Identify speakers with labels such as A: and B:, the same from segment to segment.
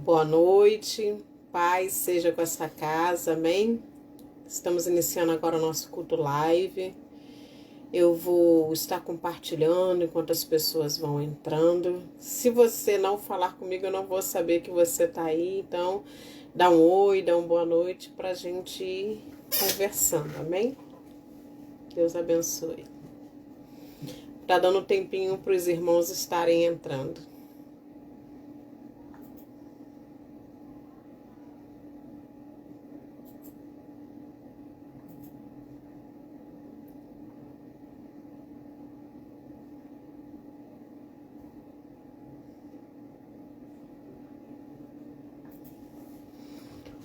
A: Boa noite, paz seja com essa casa, amém? Estamos iniciando agora o nosso culto live. Eu vou estar compartilhando enquanto as pessoas vão entrando. Se você não falar comigo, eu não vou saber que você está aí. Então, dá um oi, dá uma boa noite para a gente ir conversando, amém? Deus abençoe. Tá dando um tempinho para os irmãos estarem entrando.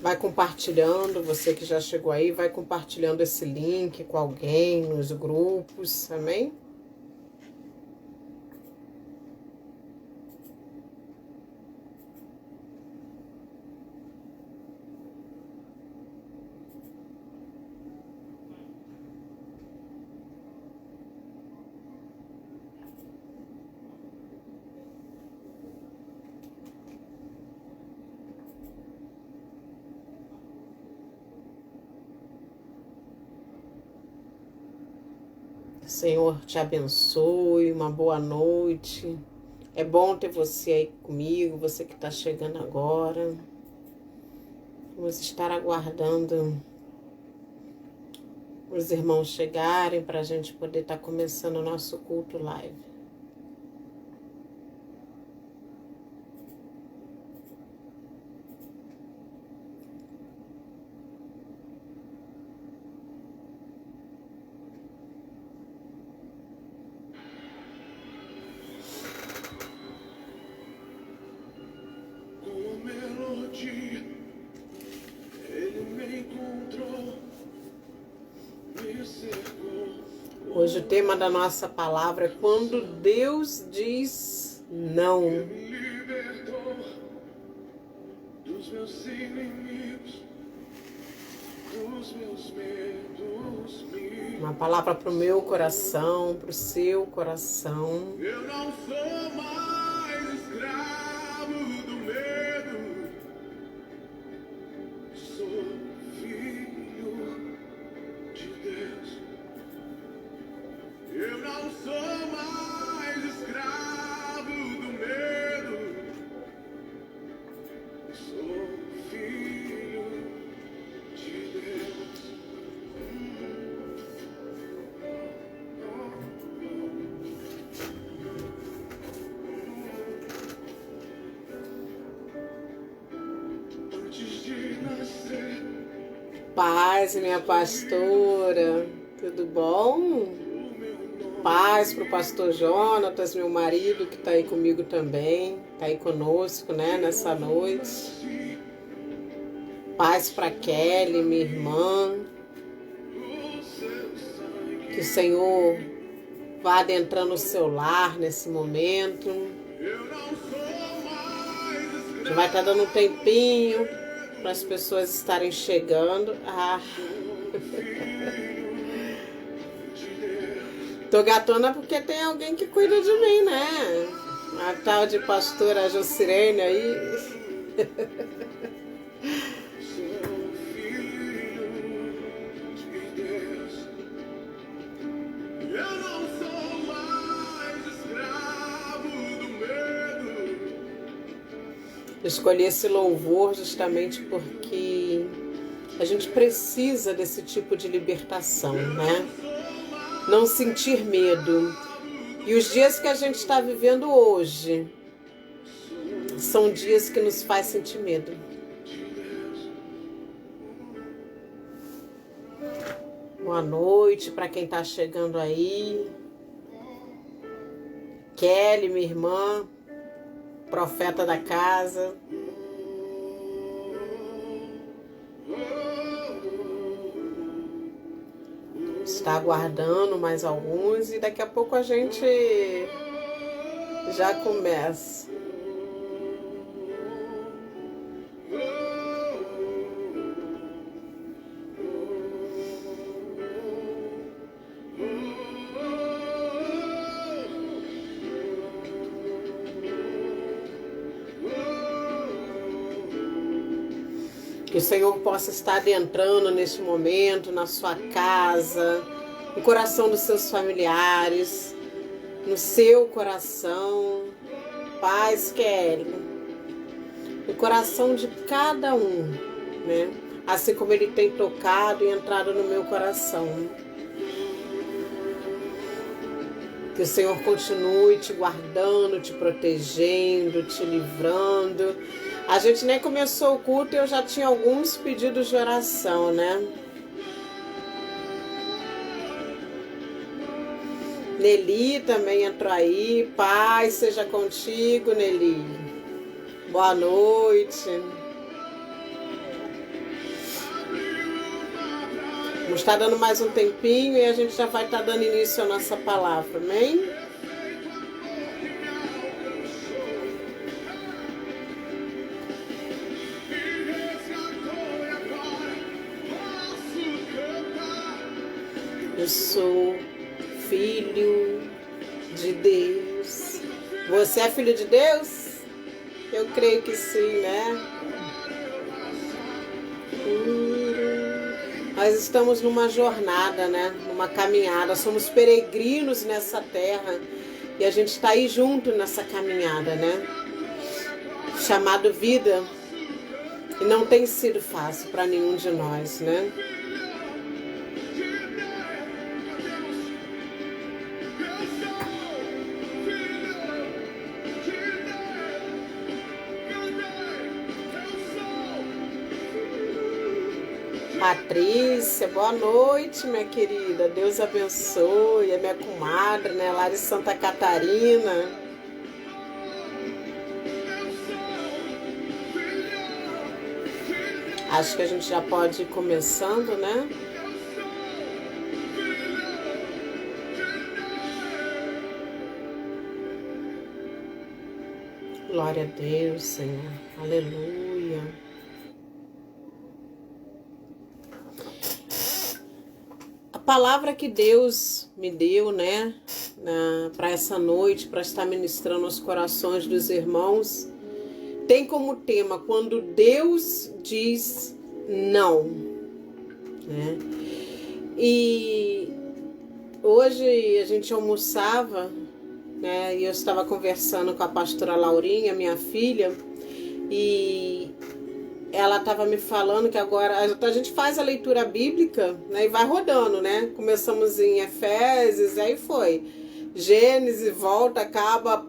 A: Vai compartilhando, você que já chegou aí, vai compartilhando esse link com alguém nos grupos, amém? Senhor te abençoe, uma boa noite. É bom ter você aí comigo, você que está chegando agora. Vamos estar aguardando os irmãos chegarem para a gente poder estar começando o nosso culto live. Hoje o tema da nossa palavra é quando Deus diz não. Dos meus inimigos, dos meus medos. Uma palavra para o meu coração, para o seu coração. Eu não sou mais escravo do medo. Sou filho de Deus. Eu não sou mais escravo do medo. Sou filho de Deus. Antes de nascer. Paz, minha pastora. Tudo bom? Paz para o pastor Jonatas, meu marido, que está aí comigo também, está aí conosco, né, nessa noite. Paz para Kelly, minha irmã. Que o Senhor vá adentrando o seu lar nesse momento. Que vai estar dando um tempinho para as pessoas estarem chegando. Tô gatona porque tem alguém que cuida de mim, né? A tal de pastora Jocirene aí. Eu não sou mais escravo do medo. Escolhi esse louvor justamente porque a gente precisa desse tipo de libertação, né? Não sentir medo. E os dias que a gente está vivendo hoje são dias que nos faz sentir medo. Boa noite para quem está chegando aí. Kelly, minha irmã, profeta da casa. Está aguardando mais alguns e daqui a pouco a gente já começa. Que o Senhor possa estar adentrando neste momento, na sua casa, no coração dos seus familiares, no seu coração. Paz, Kelly. No coração de cada um, né? Assim como Ele tem tocado e entrado no meu coração. Que o Senhor continue te guardando, te protegendo, te livrando. A gente nem começou o culto e eu já tinha alguns pedidos de oração, né? Nelly também entrou aí. Paz seja contigo, Nelly. Boa noite. Vamos estar dando mais um tempinho e a gente já vai estar dando início à nossa palavra, amém? Eu sou filho de Deus. Você é filho de Deus? Eu creio que sim, né? Nós estamos numa jornada, né? Numa caminhada. Somos peregrinos nessa terra. E a gente está aí junto nessa caminhada, né? Chamado vida. E não tem sido fácil para nenhum de nós, né? Patrícia, boa noite, minha querida. Deus abençoe. É minha comadre, né? Lá de Santa Catarina. Acho que a gente já pode ir começando, né? Glória a Deus, Senhor. Aleluia. A palavra que Deus me deu, né, para essa noite, para estar ministrando aos corações dos irmãos, tem como tema quando Deus diz não, né? E hoje a gente almoçava, né, e eu estava conversando com a pastora Laurinha, minha filha, e ela estava me falando que agora a gente faz a leitura bíblica, né, e vai rodando, né? Começamos em Efésios, aí foi Gênesis, volta, acaba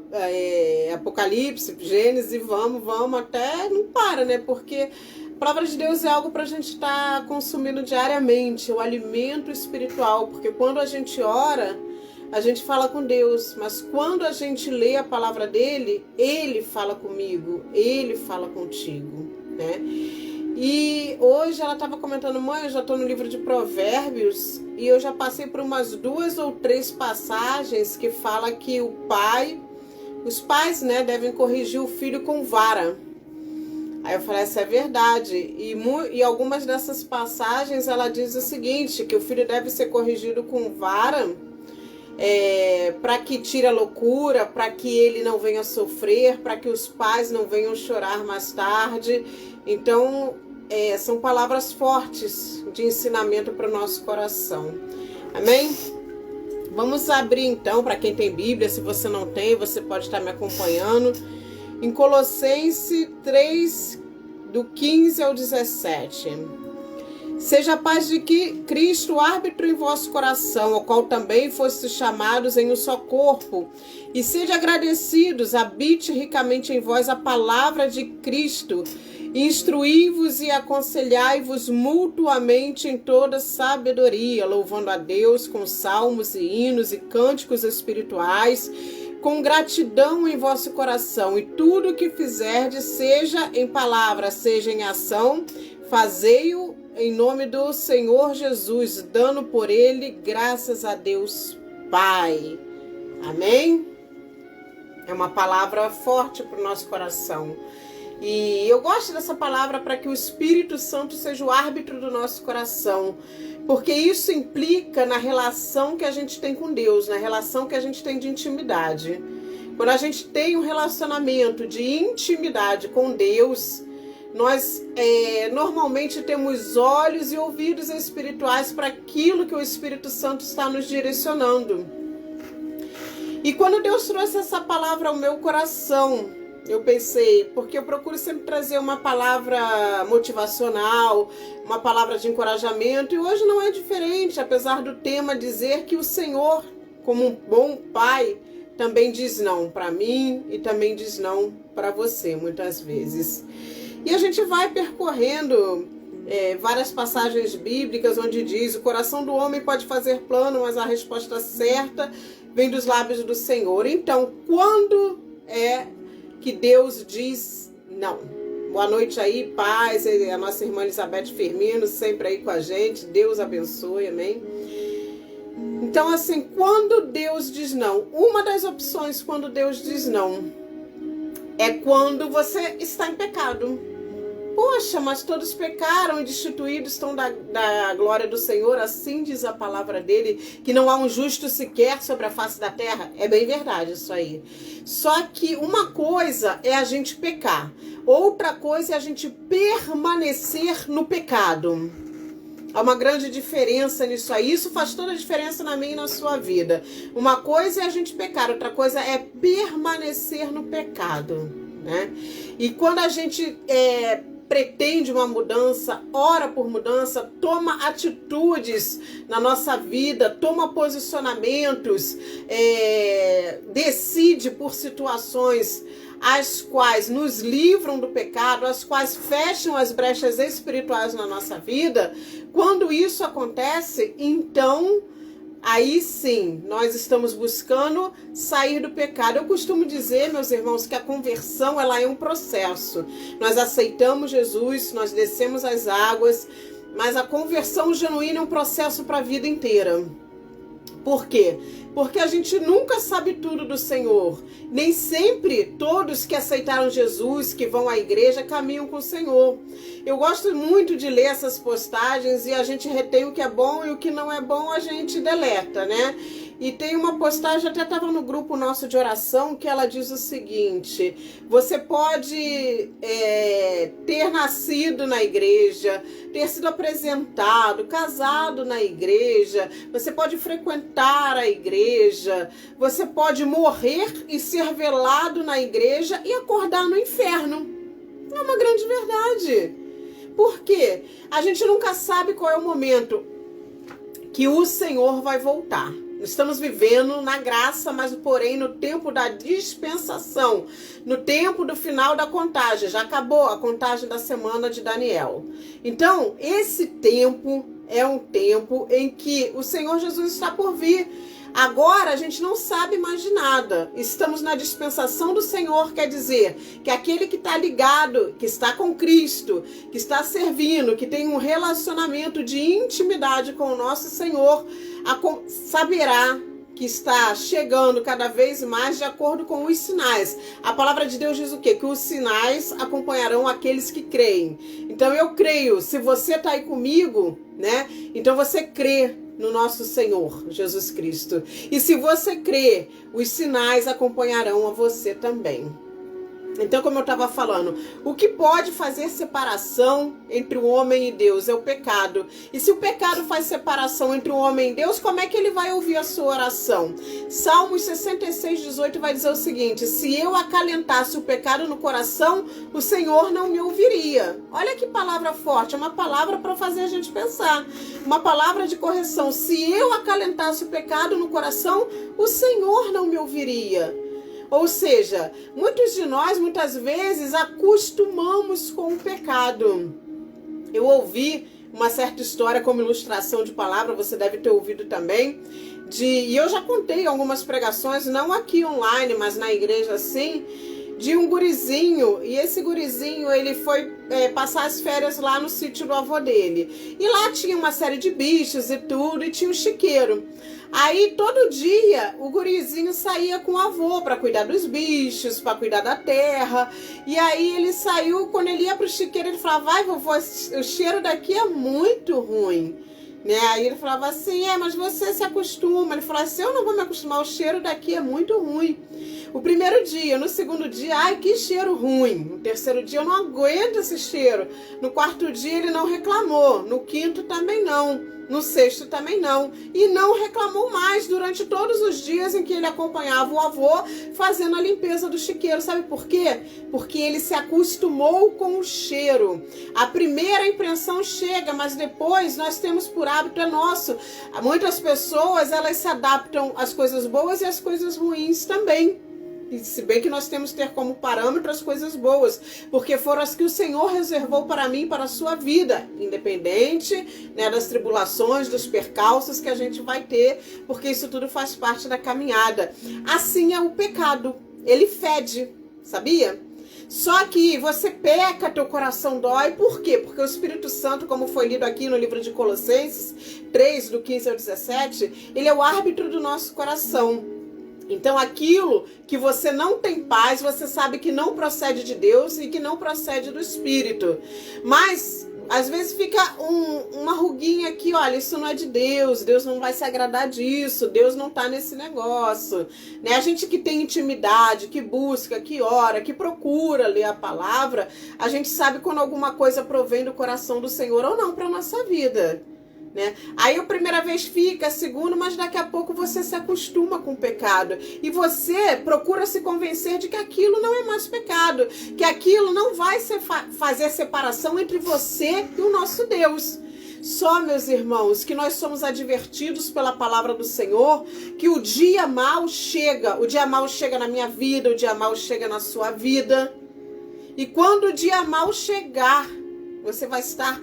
A: Apocalipse, Gênesis, vamos até não para, né? Porque a palavra de Deus é algo para a gente estar consumindo diariamente, o alimento espiritual, porque quando a gente ora, a gente fala com Deus, mas quando a gente lê a palavra dele, ele fala comigo, ele fala contigo, né? E hoje ela estava comentando, mãe, eu já estou no livro de Provérbios e eu já passei por umas 2 ou 3 passagens que fala que os pais, né, devem corrigir o filho com vara. Aí eu falei, essa é verdade. E algumas dessas passagens ela diz o seguinte, que o filho deve ser corrigido com vara, para que tire a loucura, para que ele não venha sofrer, para que os pais não venham chorar mais tarde. Então, são palavras fortes de ensinamento para o nosso coração. Amém? Vamos abrir então, para quem tem Bíblia, se você não tem, você pode estar me acompanhando, em Colossenses 3, do 15 ao 17. Seja a paz de Cristo árbitro em vosso coração, ao qual também fostes chamados em um só corpo, e sede agradecidos, habite ricamente em vós a palavra de Cristo, instruí-vos e aconselhai-vos mutuamente em toda sabedoria, louvando a Deus com salmos e hinos e cânticos espirituais, com gratidão em vosso coração, e tudo o que fizerdes, seja em palavra, seja em ação, fazei-o em nome do Senhor Jesus, dando por ele graças a Deus Pai. Amém? É uma palavra forte para o nosso coração. E eu gosto dessa palavra para que o Espírito Santo seja o árbitro do nosso coração, porque isso implica na relação que a gente tem com Deus, na relação que a gente tem de intimidade. Quando a gente tem um relacionamento de intimidade com Deus, nós normalmente temos olhos e ouvidos espirituais para aquilo que o Espírito Santo está nos direcionando. E quando Deus trouxe essa palavra ao meu coração, eu pensei, porque eu procuro sempre trazer uma palavra motivacional, uma palavra de encorajamento, e hoje não é diferente, apesar do tema dizer que o Senhor, como um bom pai, também diz não para mim e também diz não para você, muitas vezes. E a gente vai percorrendo várias passagens bíblicas onde diz: o coração do homem pode fazer plano, mas a resposta certa vem dos lábios do Senhor. Então, quando é que Deus diz não? Boa noite aí, paz, a nossa irmã Elizabeth Firmino, sempre aí com a gente, Deus abençoe, amém? Então, assim, quando Deus diz não, uma das opções quando Deus diz não, é quando você está em pecado. Poxa, mas todos pecaram e destituídos estão da glória do Senhor, assim diz a palavra dele, que não há um justo sequer sobre a face da terra. É bem verdade isso aí. Só que uma coisa é a gente pecar, outra coisa é a gente permanecer no pecado. Há uma grande diferença nisso aí. Isso faz toda a diferença na minha e na sua vida. Uma coisa é a gente pecar, outra coisa é permanecer no pecado, né? E quando a gente pretende uma mudança, ora por mudança, toma atitudes na nossa vida, toma posicionamentos, decide por situações as quais nos livram do pecado, as quais fecham as brechas espirituais na nossa vida. Quando isso acontece, então, aí sim, nós estamos buscando sair do pecado. Eu costumo dizer, meus irmãos, que a conversão, ela é um processo. Nós aceitamos Jesus, nós descemos as águas, mas a conversão genuína é um processo para a vida inteira. Por quê? Porque a gente nunca sabe tudo do Senhor. Nem sempre todos que aceitaram Jesus, que vão à igreja, caminham com o Senhor. Eu gosto muito de ler essas postagens e a gente retém o que é bom e o que não é bom a gente deleta, né? E tem uma postagem, até estava no grupo nosso de oração, que ela diz o seguinte: você pode ter nascido na igreja, ter sido apresentado, casado na igreja, você pode frequentar a igreja, você pode morrer e ser velado na igreja e acordar no inferno. É uma grande verdade. Por quê? A gente nunca sabe qual é o momento que o Senhor vai voltar. Estamos vivendo na graça, mas porém no tempo da dispensação, no tempo do final da contagem. Já acabou a contagem da semana de Daniel. Então, esse tempo é um tempo em que o Senhor Jesus está por vir. Agora a gente não sabe mais de nada. Estamos na dispensação do Senhor, quer dizer que aquele que está ligado, que está com Cristo, que está servindo, que tem um relacionamento de intimidade com o nosso Senhor, saberá que está chegando cada vez mais de acordo com os sinais. A palavra de Deus diz o quê? Que os sinais acompanharão aqueles que creem. Então eu creio, se você está aí comigo, né? Então você crê no nosso Senhor Jesus Cristo. E se você crê, os sinais acompanharão a você também. Então, como eu estava falando, o que pode fazer separação entre o homem e Deus é o pecado. E se o pecado faz separação entre o homem e Deus, como é que ele vai ouvir a sua oração? Salmos 66:18 vai dizer o seguinte: se eu acalentasse o pecado no coração, o Senhor não me ouviria. Olha que palavra forte, é uma palavra para fazer a gente pensar. Uma palavra de correção. Se eu acalentasse o pecado no coração, o Senhor não me ouviria. Ou seja, muitos de nós, muitas vezes, acostumamos com o pecado. Eu ouvi uma certa história como ilustração de palavra, você deve ter ouvido também, e eu já contei algumas pregações, não aqui online, mas na igreja assim, de um gurizinho, e esse gurizinho, ele foi passar as férias lá no sítio do avô dele. E lá tinha uma série de bichos e tudo, e tinha um chiqueiro. Aí, todo dia, o gurizinho saía com o avô para cuidar dos bichos, para cuidar da terra. E aí, ele saiu, quando ele ia pro chiqueiro, ele falava: vai, vovô, o cheiro daqui é muito ruim. Né? Aí ele falava assim: mas você se acostuma. Ele falava assim: eu não vou me acostumar, o cheiro daqui é muito ruim. O primeiro dia, no segundo dia, ai, que cheiro ruim. No terceiro dia, eu não aguento esse cheiro. No quarto dia, ele não reclamou. No quinto, também não. No sexto, também não. E não reclamou mais durante todos os dias em que ele acompanhava o avô fazendo a limpeza do chiqueiro. Sabe por quê? Porque ele se acostumou com o cheiro. A primeira impressão chega, mas depois nós temos por hábito, é nosso. Muitas pessoas, elas se adaptam às coisas boas e às coisas ruins também. E se bem que nós temos que ter como parâmetro as coisas boas, porque foram as que o Senhor reservou para mim, para a sua vida, independente, né, das tribulações, dos percalços que a gente vai ter, porque isso tudo faz parte da caminhada. Assim é o pecado, ele fede, sabia? Só que você peca, teu coração dói, por quê? Porque o Espírito Santo, como foi lido aqui no livro de Colossenses 3, do 15 ao 17, ele é o árbitro do nosso coração. Então aquilo que você não tem paz, você sabe que não procede de Deus e que não procede do Espírito. Mas às vezes fica uma ruguinha aqui, olha, isso não é de Deus, Deus não vai se agradar disso, Deus não tá nesse negócio. Né? A gente que tem intimidade, que busca, que ora, que procura ler a palavra, a gente sabe quando alguma coisa provém do coração do Senhor ou não para nossa vida. Né? Aí a primeira vez fica, a segunda, mas daqui a pouco você se acostuma com o pecado e você procura se convencer de que aquilo não é mais pecado, que aquilo não vai fazer separação entre você e o nosso Deus. Só, meus irmãos, que nós somos advertidos pela palavra do Senhor, que o dia mau chega na minha vida, o dia mau chega na sua vida, e quando o dia mau chegar, você vai estar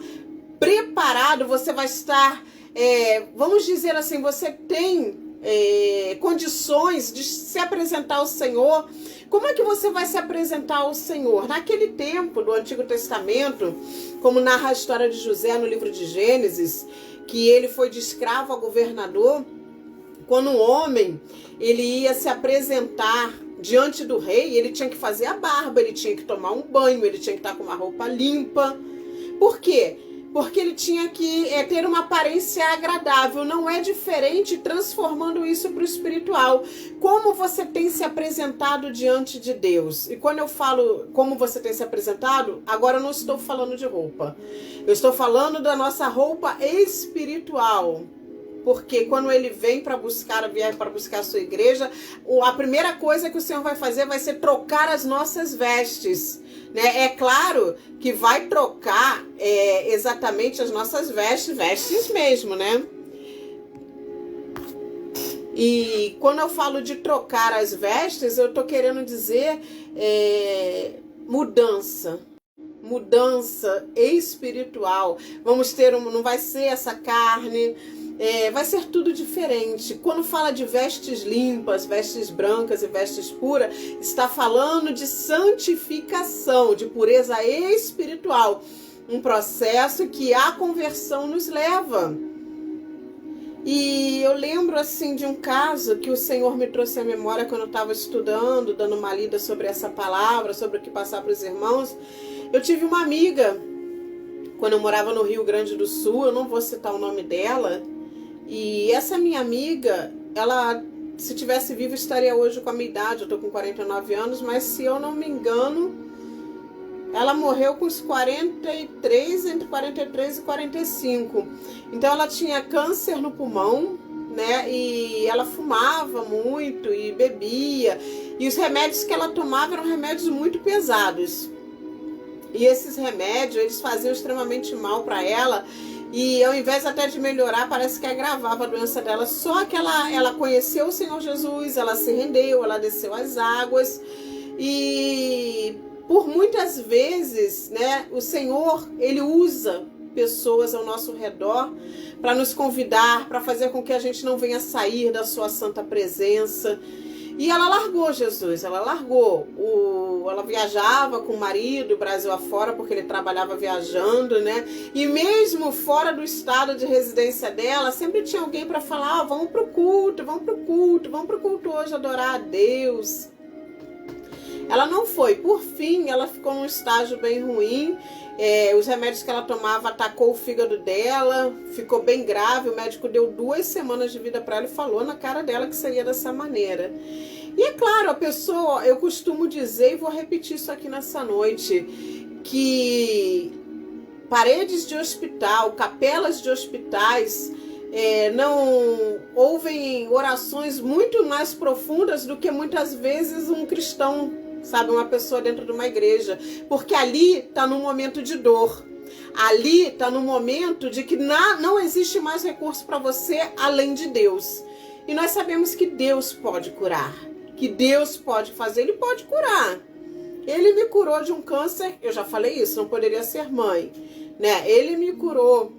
A: preparado, você vai estar, vamos dizer assim, você tem condições de se apresentar ao Senhor. Como é que você vai se apresentar ao Senhor? Naquele tempo do Antigo Testamento, como narra a história de José no livro de Gênesis, que ele foi de escravo a governador, quando um homem ele ia se apresentar diante do rei, ele tinha que fazer a barba, ele tinha que tomar um banho, ele tinha que estar com uma roupa limpa. Por quê? Porque ele tinha que ter uma aparência agradável. Não é diferente transformando isso para o espiritual. Como você tem se apresentado diante de Deus? E quando eu falo como você tem se apresentado, agora eu não estou falando de roupa. Eu estou falando da nossa roupa espiritual. Porque quando ele vier para buscar a sua igreja, a primeira coisa que o Senhor vai fazer vai ser trocar as nossas vestes. Né? É claro que vai trocar exatamente as nossas vestes mesmo, né? E quando eu falo de trocar as vestes, eu tô querendo dizer mudança espiritual. Vamos ter não vai ser essa carne, vai ser tudo diferente. Quando fala de vestes limpas, vestes brancas e vestes puras, está falando de santificação, de pureza espiritual. Um processo que a conversão nos leva. E eu lembro assim de um caso que o Senhor me trouxe à memória quando eu estava estudando, dando uma lida sobre essa palavra, sobre o que passar para os irmãos. Eu tive uma amiga, quando eu morava no Rio Grande do Sul, eu não vou citar o nome dela, e essa minha amiga, ela, se tivesse viva, estaria hoje com a minha idade. Eu tô com 49 anos, mas se eu não me engano, ela morreu com os 43, entre 43 e 45. Então ela tinha câncer no pulmão, né? E ela fumava muito e bebia. E os remédios que ela tomava eram remédios muito pesados. E esses remédios, eles faziam extremamente mal para ela. E ao invés até de melhorar, parece que agravava a doença dela. Só que ela conheceu o Senhor Jesus, ela se rendeu, ela desceu as águas. E por muitas vezes, né, o Senhor, ele usa pessoas ao nosso redor para nos convidar, para fazer com que a gente não venha sair da sua santa presença. E ela largou Jesus, ela viajava com o marido, Brasil afora, porque ele trabalhava viajando, né? E mesmo fora do estado de residência dela, sempre tinha alguém para falar, vamos pro culto hoje adorar a Deus. Ela não foi. Por fim, ela ficou num estágio bem ruim. Os remédios que ela tomava atacou o fígado dela, ficou bem grave. O médico deu 2 semanas de vida para ela e falou na cara dela que seria dessa maneira. E é claro, a pessoa, eu costumo dizer, e vou repetir isso aqui nessa noite, que paredes de hospital, capelas de hospitais, não ouvem orações muito mais profundas do que muitas vezes um cristão, sabe, uma pessoa dentro de uma igreja, porque ali está num momento de dor, ali está num momento de que não existe mais recurso para você além de Deus, e nós sabemos que Deus pode curar, que Deus pode fazer, Ele pode curar. Ele me curou de um câncer, eu já falei isso, não poderia ser mãe, né? Ele me curou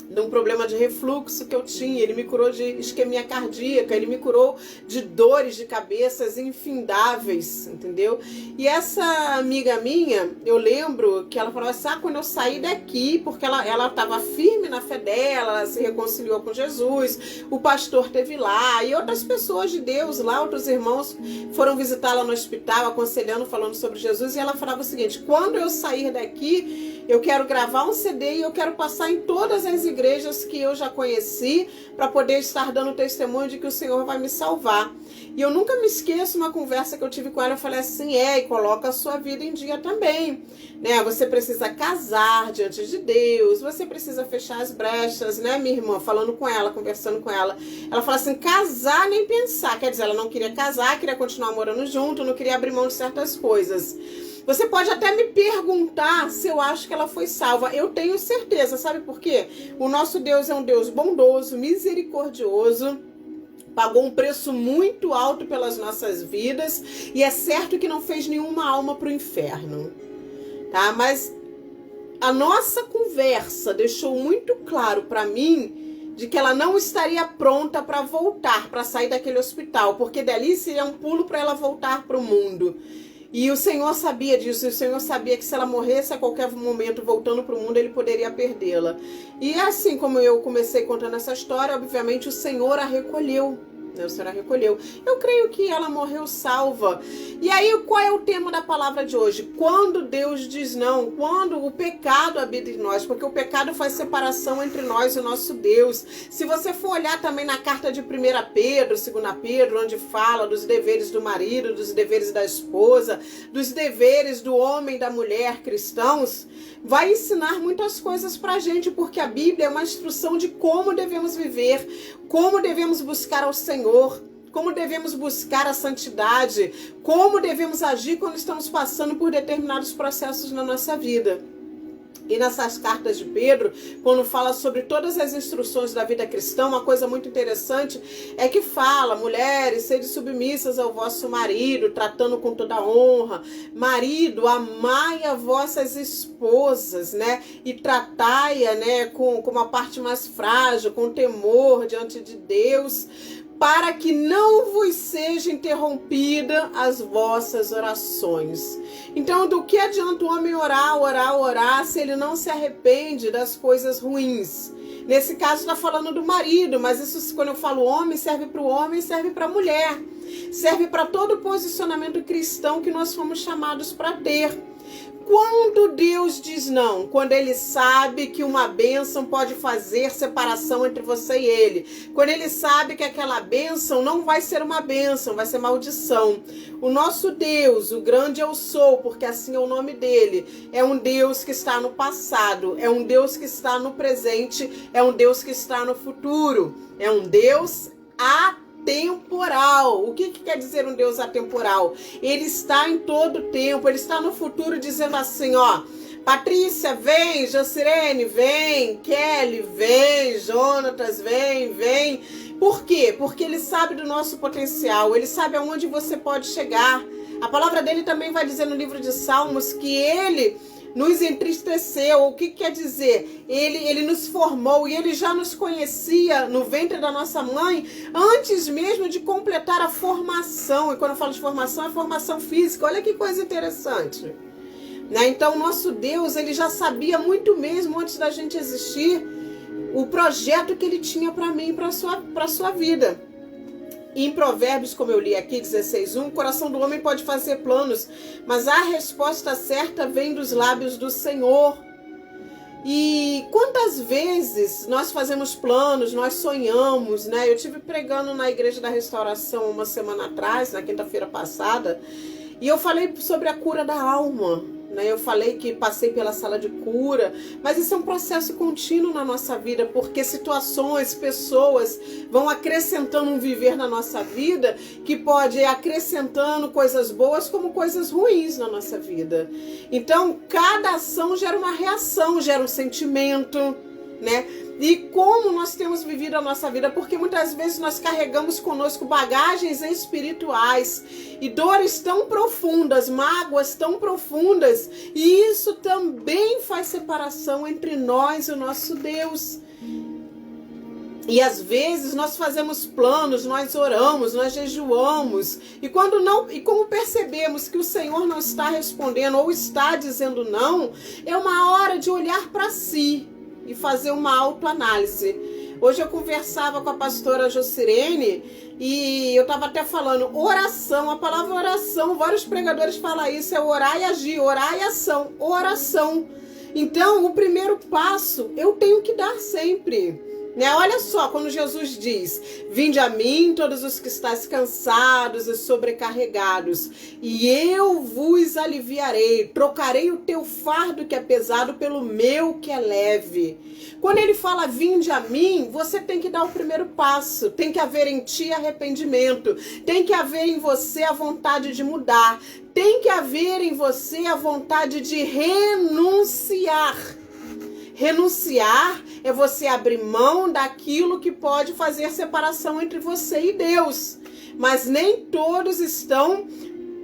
A: de um problema de refluxo que eu tinha, ele me curou de isquemia cardíaca, ele me curou de dores de cabeças infindáveis, entendeu? E essa amiga minha, eu lembro que ela falou assim, quando eu saí daqui, porque ela estava firme na fé dela, ela se reconciliou com Jesus, o pastor teve lá, e outras pessoas de Deus lá, outros irmãos foram visitá-la no hospital, aconselhando, falando sobre Jesus, e ela falava o seguinte, quando eu sair daqui, eu quero gravar um CD e eu quero passar em todas as igrejas que eu já conheci para poder estar dando testemunho de que o Senhor vai me salvar. E eu nunca me esqueço uma conversa que eu tive com ela, eu falei assim, e coloca a sua vida em dia também, né? Você precisa casar diante de Deus, você precisa fechar as brechas, né, minha irmã? Falando com ela, conversando com ela. Ela falou assim, casar nem pensar, quer dizer, ela não queria casar, queria continuar morando junto, não queria abrir mão de certas coisas. Você pode até me perguntar se eu acho que ela foi salva. Eu tenho certeza, sabe por quê? O nosso Deus é um Deus bondoso, misericordioso, pagou um preço muito alto pelas nossas vidas e é certo que não fez nenhuma alma para o inferno, tá? Mas a nossa conversa deixou muito claro para mim de que ela não estaria pronta para voltar, para sair daquele hospital, porque dali seria um pulo para ela voltar para o mundo. E o Senhor sabia disso, e o Senhor sabia que se ela morresse a qualquer momento voltando para o mundo, Ele poderia perdê-la. E assim como eu comecei contando essa história, obviamente o Senhor a recolheu. A senhora recolheu. Eu creio que ela morreu salva. E aí, qual é o tema da palavra de hoje? Quando Deus diz não, quando o pecado habita em nós, porque o pecado faz separação entre nós e o nosso Deus. Se você for olhar também na carta de 1 Pedro, 2 Pedro, onde fala dos deveres do marido, dos deveres da esposa, dos deveres do homem e da mulher cristãos, vai ensinar muitas coisas pra gente, porque a Bíblia é uma instrução de como devemos viver, como devemos buscar ao Senhor, como devemos buscar a santidade, como devemos agir quando estamos passando por determinados processos na nossa vida. E nessas cartas de Pedro, quando fala sobre todas as instruções da vida cristã, uma coisa muito interessante é que fala, mulheres, sede submissas ao vosso marido, tratando com toda honra. Marido, amai as vossas esposas, né? E tratai-a, né, com uma parte mais frágil, com temor diante de Deus, para que não vos seja interrompida as vossas orações. Então, do que adianta o homem orar, se ele não se arrepende das coisas ruins? Nesse caso, está falando do marido, mas isso, quando eu falo homem, serve para o homem, serve para a mulher. Serve para todo o posicionamento cristão que nós fomos chamados para ter. Quando Deus diz não, quando Ele sabe que uma bênção pode fazer separação entre você e Ele, quando Ele sabe que aquela bênção não vai ser uma bênção, vai ser maldição. O nosso Deus, o grande eu sou, porque assim é o nome dele, é um Deus que está no passado, é um Deus que está no presente, é um Deus que está no futuro, é um Deus atemporal. O que quer dizer um Deus atemporal? Ele está em todo tempo, ele está no futuro dizendo assim, ó, Patrícia, vem, Jocirene, vem, Kelly, vem, Jonatas, vem. Por quê? Porque ele sabe do nosso potencial, ele sabe aonde você pode chegar. A palavra dele também vai dizer no livro de Salmos que ele nos entristeceu. O que quer dizer? Ele nos formou e ele já nos conhecia no ventre da nossa mãe antes mesmo de completar a formação. E quando eu falo de formação, é formação física. Olha que coisa interessante, né? Então, o nosso Deus, ele já sabia muito mesmo antes da gente existir o projeto que ele tinha para mim e para a sua vida. Em Provérbios, como eu li aqui, 16:1, o coração do homem pode fazer planos, mas a resposta certa vem dos lábios do Senhor. E quantas vezes nós fazemos planos, nós sonhamos, né? Eu estive pregando na Igreja da Restauração uma semana atrás, na quinta-feira passada, e eu falei sobre a cura da alma, né? Eu falei que passei pela sala de cura, mas isso é um processo contínuo na nossa vida, porque situações, pessoas vão acrescentando um viver na nossa vida que pode ir acrescentando coisas boas como coisas ruins na nossa vida. Então, cada ação gera uma reação, gera um sentimento, né? E como nós temos vivido a nossa vida, porque muitas vezes nós carregamos conosco bagagens espirituais e dores tão profundas, mágoas tão profundas, e isso também faz separação entre nós e o nosso Deus. E às vezes nós fazemos planos, nós oramos, nós jejuamos, e quando não, e como percebemos que o Senhor não está respondendo ou está dizendo não, é uma hora de olhar para si e fazer uma autoanálise. Hoje eu conversava com a pastora Jocirene e eu estava até falando oração, a palavra oração, vários pregadores falam isso, é orar e agir, orar e ação, oração. Então, o primeiro passo eu tenho que dar sempre. Né? Olha só, quando Jesus diz: vinde a mim todos os que estáis cansados e sobrecarregados, e eu vos aliviarei, trocarei o teu fardo que é pesado pelo meu que é leve. Quando ele fala vinde a mim, você tem que dar o primeiro passo, tem que haver em ti arrependimento, tem que haver em você a vontade de mudar, tem que haver em você a vontade de renunciar. Renunciar é você abrir mão daquilo que pode fazer separação entre você e Deus. Mas nem todos estão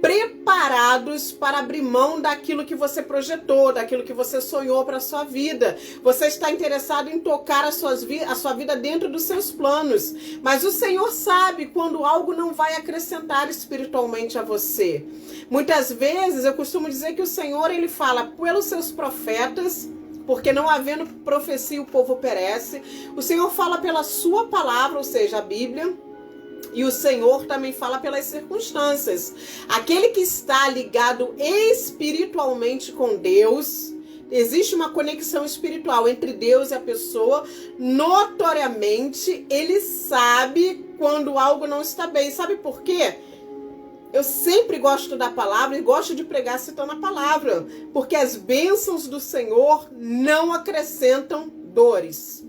A: preparados para abrir mão daquilo que você projetou, daquilo que você sonhou para a sua vida. Você está interessado em tocar a sua vida dentro dos seus planos. Mas o Senhor sabe quando algo não vai acrescentar espiritualmente a você. Muitas vezes eu costumo dizer que o Senhor ele fala pelos seus profetas, porque não havendo profecia o povo perece. O Senhor fala pela sua palavra, ou seja, a Bíblia, e o Senhor também fala pelas circunstâncias. Aquele que está ligado espiritualmente com Deus, existe uma conexão espiritual entre Deus e a pessoa, notoriamente ele sabe quando algo não está bem. Sabe por quê? Eu sempre gosto da palavra e gosto de pregar citando a palavra, porque as bênçãos do Senhor não acrescentam dores.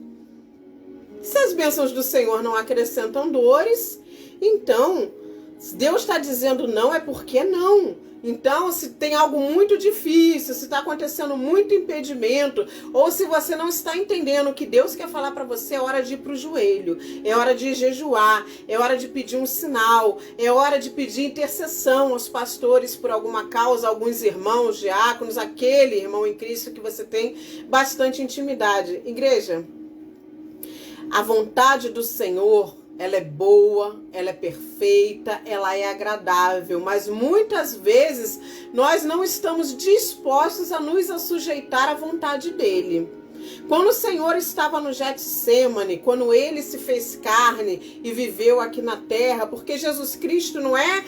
A: Se as bênçãos do Senhor não acrescentam dores, então, se Deus está dizendo não, é porque não. Então, se tem algo muito difícil, se está acontecendo muito impedimento, ou se você não está entendendo o que Deus quer falar para você, é hora de ir para o joelho, é hora de jejuar, é hora de pedir um sinal, é hora de pedir intercessão aos pastores por alguma causa, alguns irmãos, diáconos, aquele irmão em Cristo que você tem bastante intimidade. Igreja, a vontade do Senhor, ela é boa, ela é perfeita, ela é agradável, mas muitas vezes nós não estamos dispostos a nos sujeitar à vontade dele. Quando o Senhor estava no Getsêmani, quando ele se fez carne e viveu aqui na terra, porque Jesus Cristo não é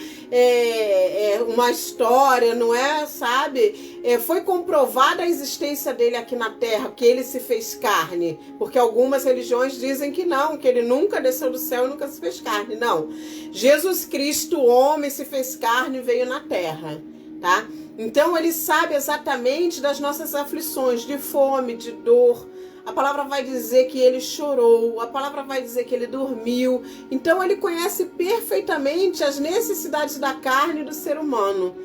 A: uma história, não é, sabe? Foi comprovada a existência dele aqui na terra, que ele se fez carne, porque algumas religiões dizem que não, que ele nunca desceu do céu e nunca se fez carne. Não, Jesus Cristo, homem, se fez carne e veio na terra, tá? Então ele sabe exatamente das nossas aflições, de fome, de dor. A palavra vai dizer que ele chorou, a palavra vai dizer que ele dormiu. Então ele conhece perfeitamente as necessidades da carne e do ser humano.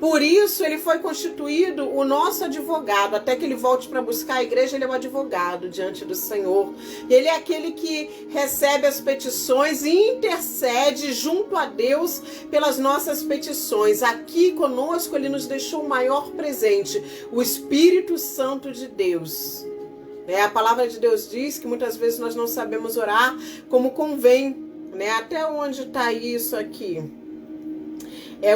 A: Por isso ele foi constituído o nosso advogado. Até que ele volte para buscar a igreja, ele é o advogado diante do Senhor. Ele é aquele que recebe as petições e intercede junto a Deus pelas nossas petições. Aqui conosco ele nos deixou o maior presente, o Espírito Santo de Deus. A palavra de Deus diz que muitas vezes nós não sabemos orar como convém. Até onde está isso aqui?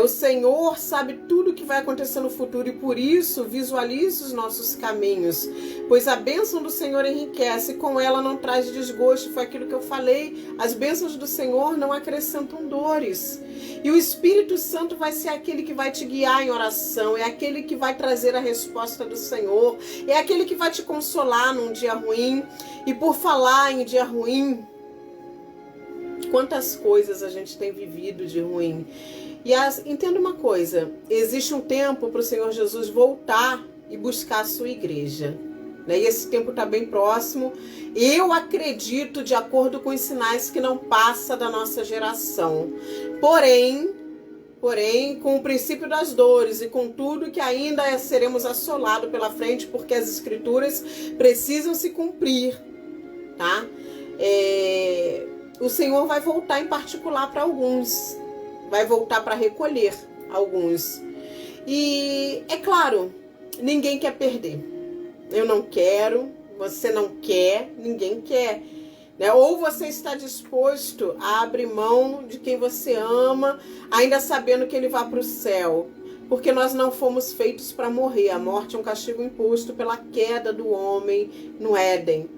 A: O Senhor sabe tudo o que vai acontecer no futuro e por isso visualiza os nossos caminhos, pois a bênção do Senhor enriquece e com ela não traz desgosto. Foi aquilo que eu falei, as bênçãos do Senhor não acrescentam dores. E o Espírito Santo vai ser aquele que vai te guiar em oração, é aquele que vai trazer a resposta do Senhor, é aquele que vai te consolar num dia ruim. E por falar em dia ruim, quantas coisas a gente tem vivido de ruim. E entenda uma coisa, existe um tempo para o Senhor Jesus voltar e buscar a sua igreja. E esse tempo está bem próximo. Eu acredito, de acordo com os sinais, que não passa da nossa geração. Porém, com o princípio das dores e com tudo que ainda seremos assolados pela frente, porque as escrituras precisam se cumprir, tá? O Senhor vai voltar em particular para alguns. Vai voltar para recolher alguns. E é claro, ninguém quer perder. Eu não quero, você não quer, ninguém quer. Né? Ou você está disposto a abrir mão de quem você ama, ainda sabendo que ele vai para o céu. Porque nós não fomos feitos para morrer. A morte é um castigo imposto pela queda do homem no Éden.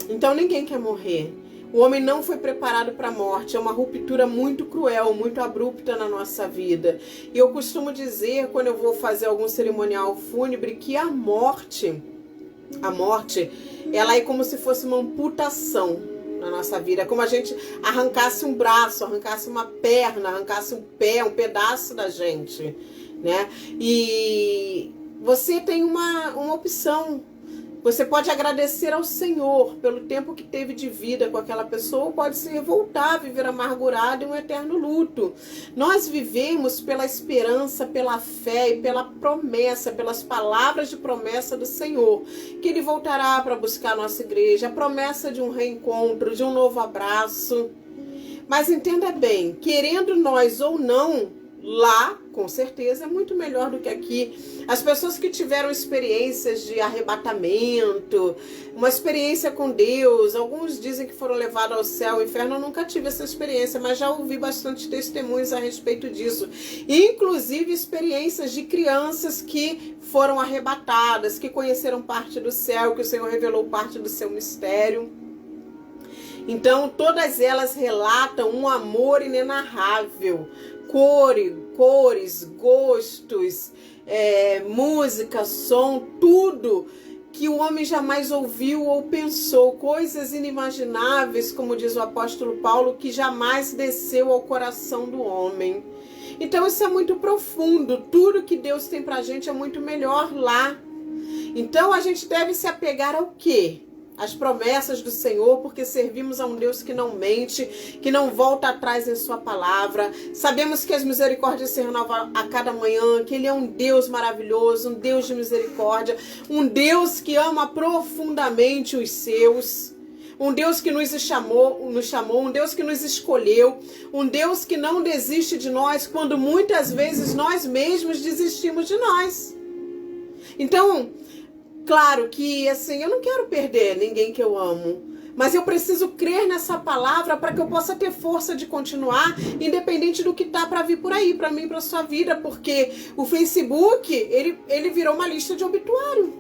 A: Então ninguém quer morrer. O homem não foi preparado para a morte, é uma ruptura muito cruel, muito abrupta na nossa vida. E eu costumo dizer, quando eu vou fazer algum cerimonial fúnebre, que a morte, ela é como se fosse uma amputação na nossa vida. É como a gente arrancasse um braço, arrancasse uma perna, arrancasse um pé, um pedaço da gente, né? E você tem uma opção. Você pode agradecer ao Senhor pelo tempo que teve de vida com aquela pessoa, ou pode se revoltar, viver amargurado em um eterno luto. Nós vivemos pela esperança, pela fé e pela promessa, pelas palavras de promessa do Senhor, que Ele voltará para buscar a nossa igreja, a promessa de um reencontro, de um novo abraço. Mas entenda bem, querendo nós ou não, lá, com certeza, é muito melhor do que aqui. As pessoas que tiveram experiências de arrebatamento, uma experiência com Deus, alguns dizem que foram levados ao céu, ao inferno. Eu nunca tive essa experiência, mas já ouvi bastante testemunhos a respeito disso. Inclusive experiências de crianças que foram arrebatadas, que conheceram parte do céu, que o Senhor revelou parte do seu mistério. Então, todas elas relatam um amor inenarrável, cores, gostos, música, som, tudo que o homem jamais ouviu ou pensou, coisas inimagináveis, como diz o apóstolo Paulo, que jamais desceu ao coração do homem. Então isso é muito profundo, tudo que Deus tem pra gente é muito melhor lá. Então a gente deve se apegar ao quê? As promessas do Senhor, porque servimos a um Deus que não mente, que não volta atrás em sua palavra. Sabemos que as misericórdias se renovam a cada manhã, que Ele é um Deus maravilhoso, um Deus de misericórdia, um Deus que ama profundamente os seus, um Deus que nos chamou, um Deus que nos escolheu, um Deus que não desiste de nós quando muitas vezes nós mesmos desistimos de nós. Então, claro que, assim, eu não quero perder ninguém que eu amo, mas eu preciso crer nessa palavra para que eu possa ter força de continuar, independente do que tá para vir por aí, para mim, para sua vida, porque o Facebook, ele virou uma lista de obituário.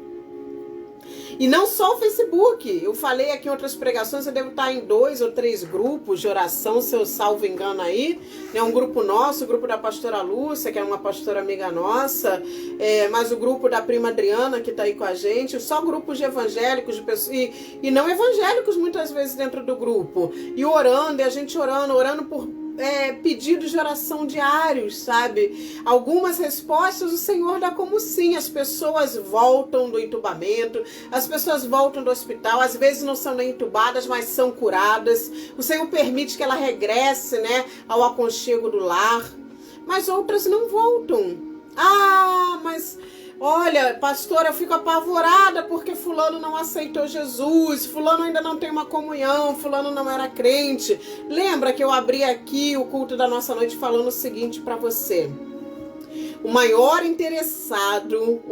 A: E não só o Facebook, eu falei aqui em outras pregações, eu devo estar em 2 ou 3 grupos de oração, se eu salvo engano aí, né? Um grupo nosso, o grupo da pastora Lúcia, que é uma pastora amiga nossa, mas o grupo da prima Adriana, que está aí com a gente, só grupos de evangélicos, de pessoas, e não evangélicos muitas vezes dentro do grupo, e orando, e a gente orando por pedidos de oração diários, sabe? Algumas respostas o Senhor dá como sim. As pessoas voltam do entubamento, as pessoas voltam do hospital, às vezes não são nem entubadas, mas são curadas. O Senhor permite que ela regresse, né, ao aconchego do lar, mas outras não voltam. Mas olha, pastora, eu fico apavorada porque fulano não aceitou Jesus, fulano ainda não tem uma comunhão, fulano não era crente. Lembra que eu abri aqui o culto da nossa noite falando o seguinte para você: o maior interessado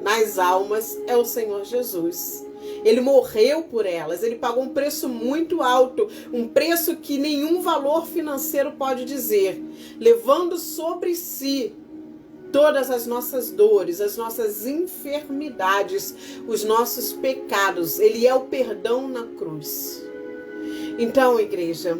A: nas almas é o Senhor Jesus. Ele morreu por elas, ele pagou um preço muito alto, um preço que nenhum valor financeiro pode dizer, levando sobre si todas as nossas dores, as nossas enfermidades, os nossos pecados. Ele é o perdão na cruz. Então, igreja,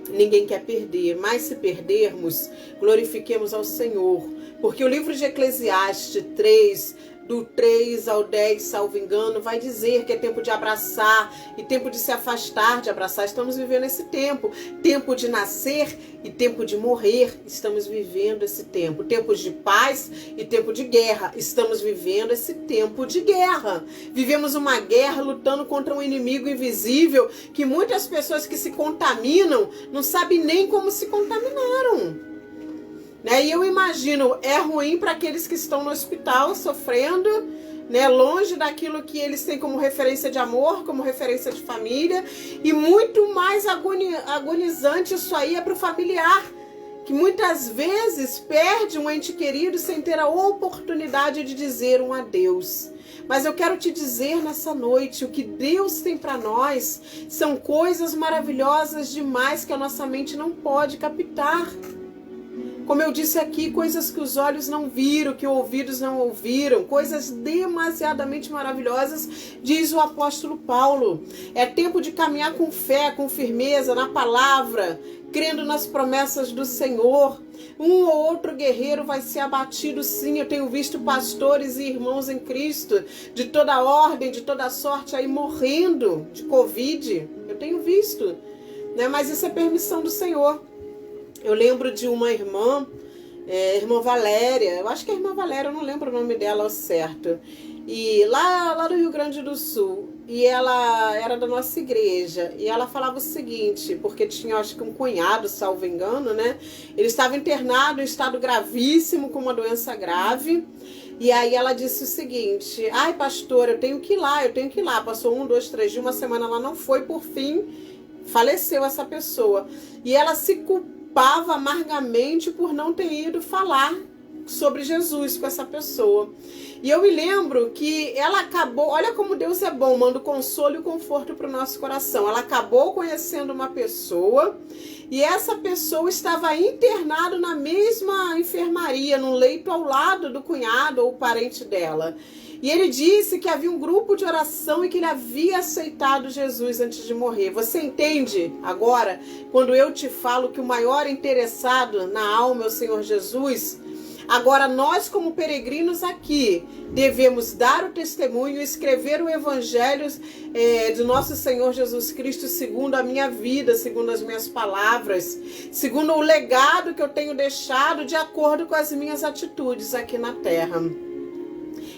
A: ninguém quer perder, mas se perdermos, glorifiquemos ao Senhor. Porque o livro de Eclesiastes 3, do 3 ao 10, salvo engano, vai dizer que é tempo de abraçar e tempo de se afastar de abraçar. Estamos vivendo esse tempo. Tempo de nascer e tempo de morrer. Estamos vivendo esse tempo. Tempos de paz e tempo de guerra. Estamos vivendo esse tempo de guerra. Vivemos uma guerra lutando contra um inimigo invisível que muitas pessoas que se contaminam não sabem nem como se contaminaram. E eu imagino, é ruim para aqueles que estão no hospital sofrendo, longe daquilo que eles têm como referência de amor, como referência de família, e muito mais agonizante isso aí é para o familiar, que muitas vezes perde um ente querido sem ter a oportunidade de dizer um adeus. Mas eu quero te dizer nessa noite, o que Deus tem para nós são coisas maravilhosas demais que a nossa mente não pode captar. Como eu disse aqui, coisas que os olhos não viram, que ouvidos não ouviram, coisas demasiadamente maravilhosas, diz o apóstolo Paulo. É tempo de caminhar com fé, com firmeza, na palavra, crendo nas promessas do Senhor. Um ou outro guerreiro vai ser abatido, sim. Eu tenho visto pastores e irmãos em Cristo, de toda ordem, de toda sorte, aí morrendo de Covid. Eu tenho visto, mas isso é permissão do Senhor. Eu lembro de uma irmã, irmã Valéria, eu acho que é irmã Valéria, eu não lembro o nome dela ao certo, e lá do Rio Grande do Sul, e ela era da nossa igreja, e ela falava o seguinte, porque tinha, acho que um cunhado, salvo engano, ele estava internado em estado gravíssimo, com uma doença grave, e aí ela disse o seguinte: ai pastor, eu tenho que ir lá, passou 1, 2, 3 dias, uma semana ela não foi, por fim, faleceu essa pessoa, e ela se culpava amargamente por não ter ido falar sobre Jesus com essa pessoa. E eu me lembro que ela acabou, olha como Deus é bom, manda o consolo e o conforto para o nosso coração. Ela acabou conhecendo uma pessoa e essa pessoa estava internada na mesma enfermaria, no leito ao lado do cunhado ou parente dela. E ele disse que havia um grupo de oração e que ele havia aceitado Jesus antes de morrer. Você entende agora, quando eu te falo que o maior interessado na alma é o Senhor Jesus? Agora, nós como peregrinos aqui, devemos dar o testemunho, escrever o evangelho de nosso Senhor Jesus Cristo segundo a minha vida, segundo as minhas palavras, segundo o legado que eu tenho deixado, de acordo com as minhas atitudes aqui na terra.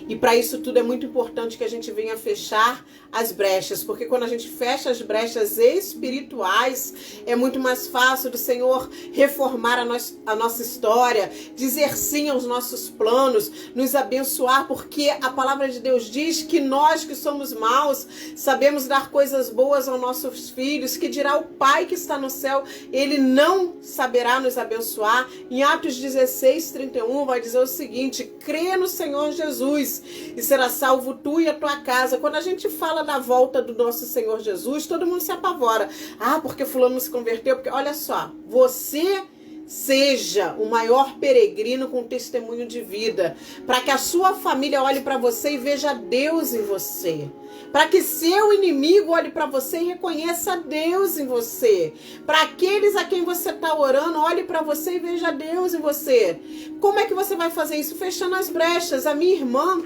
A: E para isso tudo é muito importante que a gente venha fechar as brechas, porque quando a gente fecha as brechas espirituais, é muito mais fácil do Senhor reformar a nossa história, dizer sim aos nossos planos, nos abençoar, porque a palavra de Deus diz que nós que somos maus, sabemos dar coisas boas aos nossos filhos, que dirá o Pai que está no céu, Ele não saberá nos abençoar. Em Atos 16, 31 vai dizer o seguinte: crê no Senhor Jesus e será salvo tu e a tua casa. Quando a gente fala da volta do nosso Senhor Jesus, todo mundo se apavora. Ah, porque fulano se converteu, porque olha só, você seja o maior peregrino com testemunho de vida, para que a sua família olhe para você e veja Deus em você, para que seu inimigo olhe para você e reconheça Deus em você, para aqueles a quem você está orando, olhe para você e veja Deus em você. Como é que você vai fazer isso? Fechando as brechas. A minha irmã,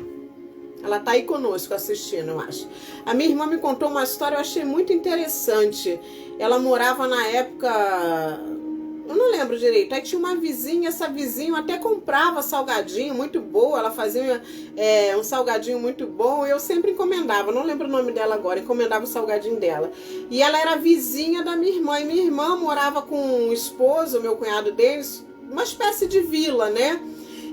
A: ela está aí conosco assistindo, eu acho. A minha irmã me contou uma história, eu achei muito interessante. Ela morava na época, eu não lembro direito, aí tinha uma vizinha, essa vizinha até comprava salgadinho muito bom, ela fazia um salgadinho muito bom, eu sempre encomendava, não lembro o nome dela agora, encomendava o salgadinho dela. E ela era vizinha da minha irmã, e minha irmã morava com o esposo, meu cunhado deles, uma espécie de vila,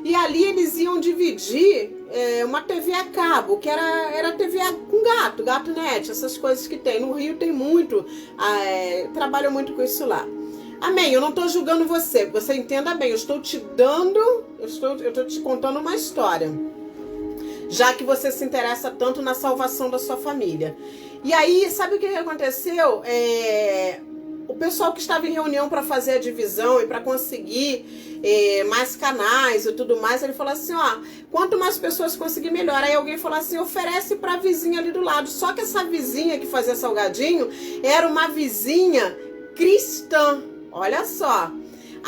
A: E ali eles iam dividir uma TV a cabo, que era TV com gato net, essas coisas que tem. No Rio tem muito, trabalham muito com isso lá. Amém, eu não estou julgando você entenda bem, eu estou te contando uma história. já que você se interessa tanto na salvação da sua família. E aí, sabe o que aconteceu? O pessoal que estava em reunião para fazer a divisão e para conseguir mais canais e tudo mais, ele falou assim, ó, quanto mais pessoas conseguir, melhor. Aí alguém falou assim, oferece para a vizinha ali do lado. Só que essa vizinha que fazia salgadinho era uma vizinha cristã, olha só.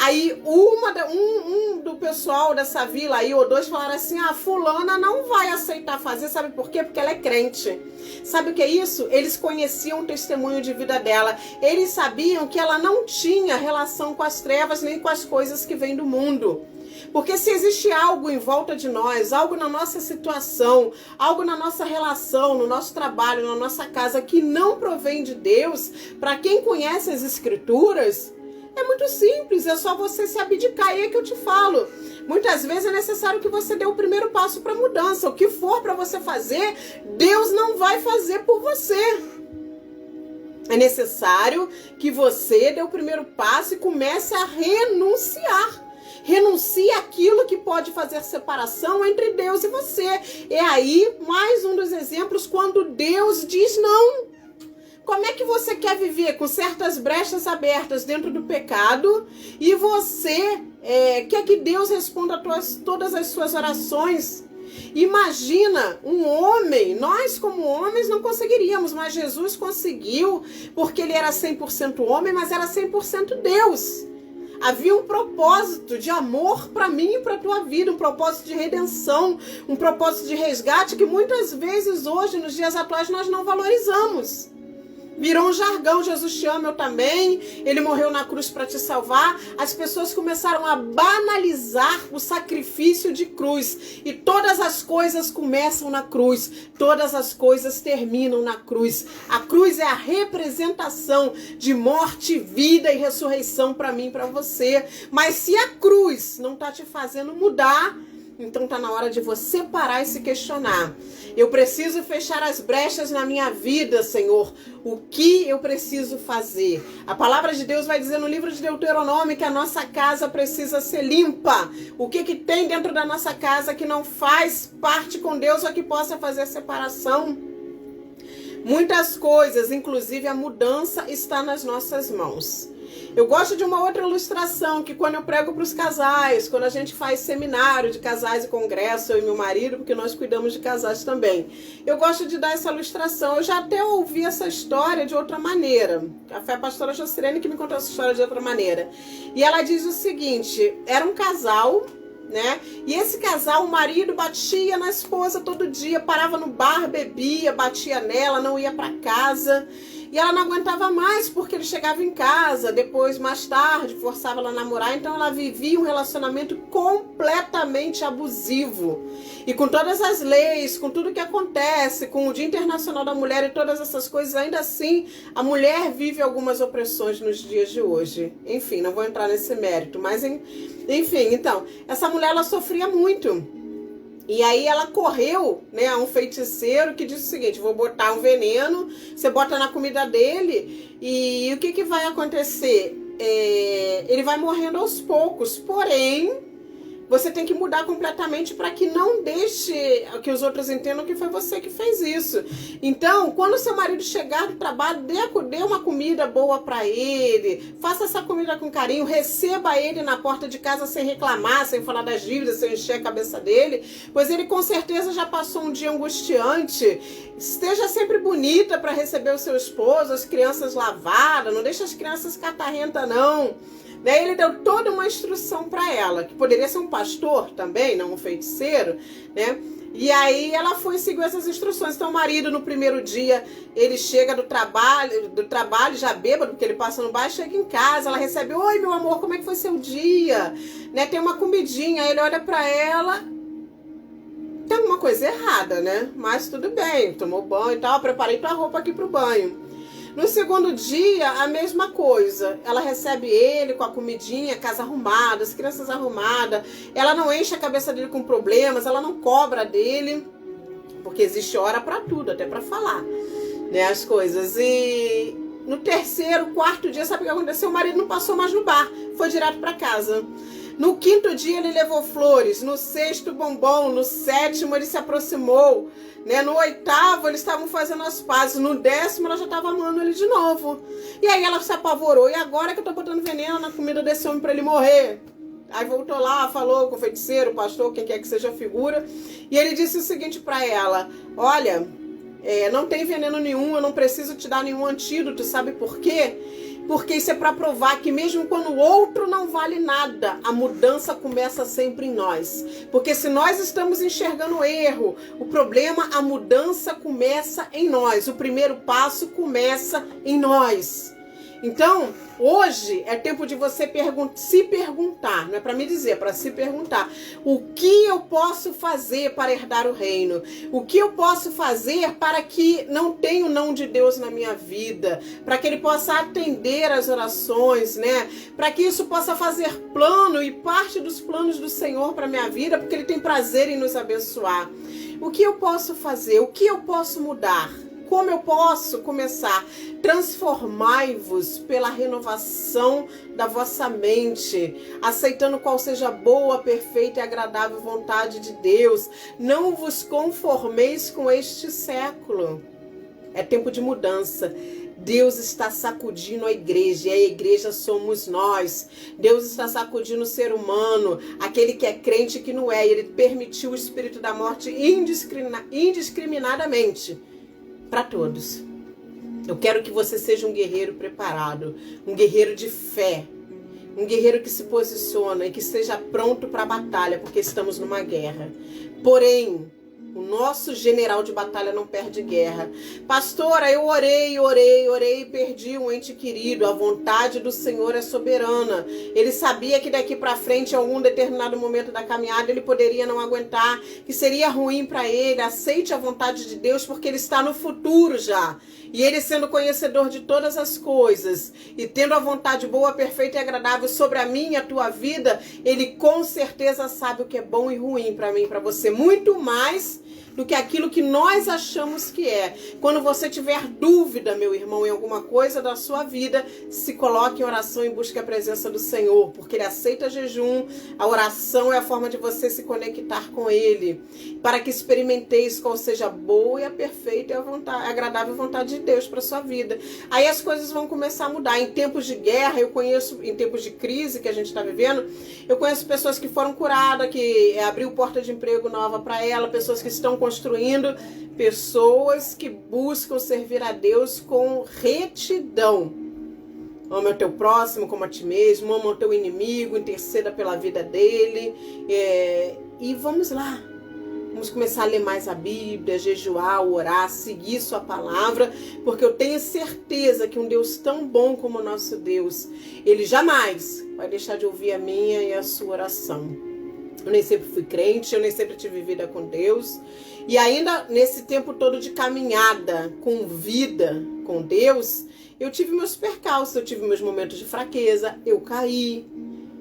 A: Aí um do pessoal dessa vila aí, ou dois, falaram assim, fulana não vai aceitar fazer, sabe por quê? Porque ela é crente. Sabe o que é isso? Eles conheciam o testemunho de vida dela. Eles sabiam que ela não tinha relação com as trevas, nem com as coisas que vêm do mundo. Porque se existe algo em volta de nós, algo na nossa situação, algo na nossa relação, no nosso trabalho, na nossa casa, que não provém de Deus, para quem conhece as Escrituras, é muito simples, é só você se abdicar. E é que eu te falo. Muitas vezes é necessário que você dê o primeiro passo para a mudança. O que for para você fazer, Deus não vai fazer por você. É necessário que você dê o primeiro passo e comece a renunciar. Renuncie àquilo que pode fazer separação entre Deus e você. É aí mais um dos exemplos quando Deus diz não. Como é que você quer viver com certas brechas abertas dentro do pecado e você quer que Deus responda todas as suas orações? Imagina um homem, nós como homens não conseguiríamos, mas Jesus conseguiu, porque ele era 100% homem, mas era 100% Deus. Havia um propósito de amor para mim e para a tua vida, um propósito de redenção, um propósito de resgate que muitas vezes hoje, nos dias atuais, nós não valorizamos. Virou um jargão, Jesus te ama, eu também, ele morreu na cruz para te salvar. As pessoas começaram a banalizar o sacrifício de cruz. E todas as coisas começam na cruz, todas as coisas terminam na cruz. A cruz é a representação de morte, vida e ressurreição para mim e para você. Mas se a cruz não está te fazendo mudar, então está na hora de você parar e se questionar. Eu preciso fechar as brechas na minha vida, Senhor. O que eu preciso fazer? A palavra de Deus vai dizer no livro de Deuteronômio que a nossa casa precisa ser limpa. O que tem dentro da nossa casa que não faz parte com Deus ou que possa fazer separação? Muitas coisas, inclusive a mudança, está nas nossas mãos. Eu gosto de uma outra ilustração, que quando eu prego para os casais, quando a gente faz seminário de casais e congresso, eu e meu marido, porque nós cuidamos de casais também, eu gosto de dar essa ilustração. Eu já até ouvi essa história de outra maneira. Foi a pastora Jocirene que me contou essa história de outra maneira. E ela diz o seguinte, era um casal, né? E esse casal, o marido batia na esposa todo dia, parava no bar, bebia, batia nela, não ia para casa. E ela não aguentava mais porque ele chegava em casa, depois, mais tarde, forçava ela a namorar. Então ela vivia um relacionamento completamente abusivo. E com todas as leis, com tudo que acontece, com o Dia Internacional da Mulher e todas essas coisas, ainda assim, a mulher vive algumas opressões nos dias de hoje. Enfim, não vou entrar nesse mérito, mas enfim, então, essa mulher ela sofria muito. E aí ela correu, né, a um feiticeiro que disse o seguinte, vou botar um veneno, você bota na comida dele e o que vai acontecer? Ele vai morrendo aos poucos, porém, você tem que mudar completamente para que não deixe que os outros entendam que foi você que fez isso. Então, quando seu marido chegar do trabalho, dê uma comida boa para ele, faça essa comida com carinho, receba ele na porta de casa sem reclamar, sem falar das dívidas, sem encher a cabeça dele, pois ele com certeza já passou um dia angustiante. Esteja sempre bonita para receber o seu esposo, as crianças lavadas, não deixe as crianças catarrentas não. Daí ele deu toda uma instrução para ela, que poderia ser um pastor também, não um feiticeiro, né? E aí ela foi e seguiu essas instruções. Então o marido no primeiro dia, ele chega do trabalho já bêbado, porque ele passa no bar, chega em casa, ela recebe, oi meu amor, como é que foi seu dia? Né? Tem uma comidinha, aí ele olha para ela, tem alguma coisa errada, né? Mas tudo bem, tomou banho e tal, preparei tua roupa aqui pro banho. No segundo dia, a mesma coisa. Ela recebe ele com a comidinha, casa arrumada, as crianças arrumadas. Ela não enche a cabeça dele com problemas, ela não cobra dele, porque existe hora para tudo, até para falar, né, as coisas. E no terceiro, quarto dia, sabe o que aconteceu? O marido não passou mais no bar, foi direto para casa. No 5º dia ele levou flores, no 6º bombom, no 7º ele se aproximou, né? No 8º eles estavam fazendo as pazes, no 10º ela já estava amando ele de novo. E aí ela se apavorou, e agora que eu tô botando veneno na comida desse homem para ele morrer? Aí voltou lá, falou com o feiticeiro, o pastor, quem quer que seja a figura, e ele disse o seguinte para ela: olha, não tem veneno nenhum, eu não preciso te dar nenhum antídoto, sabe por quê? Porque isso é para provar que mesmo quando o outro não vale nada, a mudança começa sempre em nós. Porque se nós estamos enxergando o erro, o problema, a mudança começa em nós. O primeiro passo começa em nós. Então, hoje é tempo de você se perguntar, não é para me dizer, é para se perguntar: o que eu posso fazer para herdar o reino? O que eu posso fazer para que não tenha o não de Deus na minha vida? Para que Ele possa atender as orações, né? Para que isso possa fazer plano e parte dos planos do Senhor para minha vida, porque Ele tem prazer em nos abençoar. O que eu posso fazer? O que eu posso mudar? Como eu posso começar? Transformai-vos pela renovação da vossa mente, aceitando qual seja a boa, perfeita e agradável vontade de Deus. Não vos conformeis com este século. É tempo de mudança. Deus está sacudindo a igreja, e a igreja somos nós. Deus está sacudindo o ser humano, aquele que é crente e que não é. Ele permitiu o espírito da morte indiscriminadamente para todos. Eu quero que você seja um guerreiro preparado, um guerreiro de fé, um guerreiro que se posiciona e que esteja pronto para a batalha, porque estamos numa guerra. Porém, o nosso general de batalha não perde guerra. Pastora, eu orei e perdi um ente querido. A vontade do Senhor é soberana. Ele sabia que daqui para frente, em algum determinado momento da caminhada, ele poderia não aguentar, que seria ruim para ele. Aceite a vontade de Deus, porque ele está no futuro já. E ele, sendo conhecedor de todas as coisas e tendo a vontade boa, perfeita e agradável sobre a minha e a tua vida, ele com certeza sabe o que é bom e ruim para mim e para você. Muito mais do que aquilo que nós achamos que é. Quando você tiver dúvida, meu irmão, em alguma coisa da sua vida, se coloque em oração e busque a presença do Senhor, porque Ele aceita jejum. A oração é a forma de você se conectar com Ele, para que experimenteis qual seja a boa e a perfeita e a agradável vontade de Deus para sua vida. Aí as coisas vão começar a mudar. Em tempos de guerra, eu conheço, em tempos de crise que a gente está vivendo, eu conheço pessoas que foram curadas, que abriu porta de emprego nova para ela, pessoas que estão construindo, pessoas que buscam servir a Deus com retidão. Ama o teu próximo como a ti mesmo, ama o teu inimigo, interceda pela vida dele. E vamos lá. Vamos começar a ler mais a Bíblia, jejuar, orar, seguir sua palavra, porque eu tenho certeza que um Deus tão bom como o nosso Deus, Ele jamais vai deixar de ouvir a minha e a sua oração. Eu nem sempre fui crente, eu nem sempre tive vida com Deus. E ainda nesse tempo todo de caminhada com vida com Deus, eu tive meus percalços, eu tive meus momentos de fraqueza, eu caí,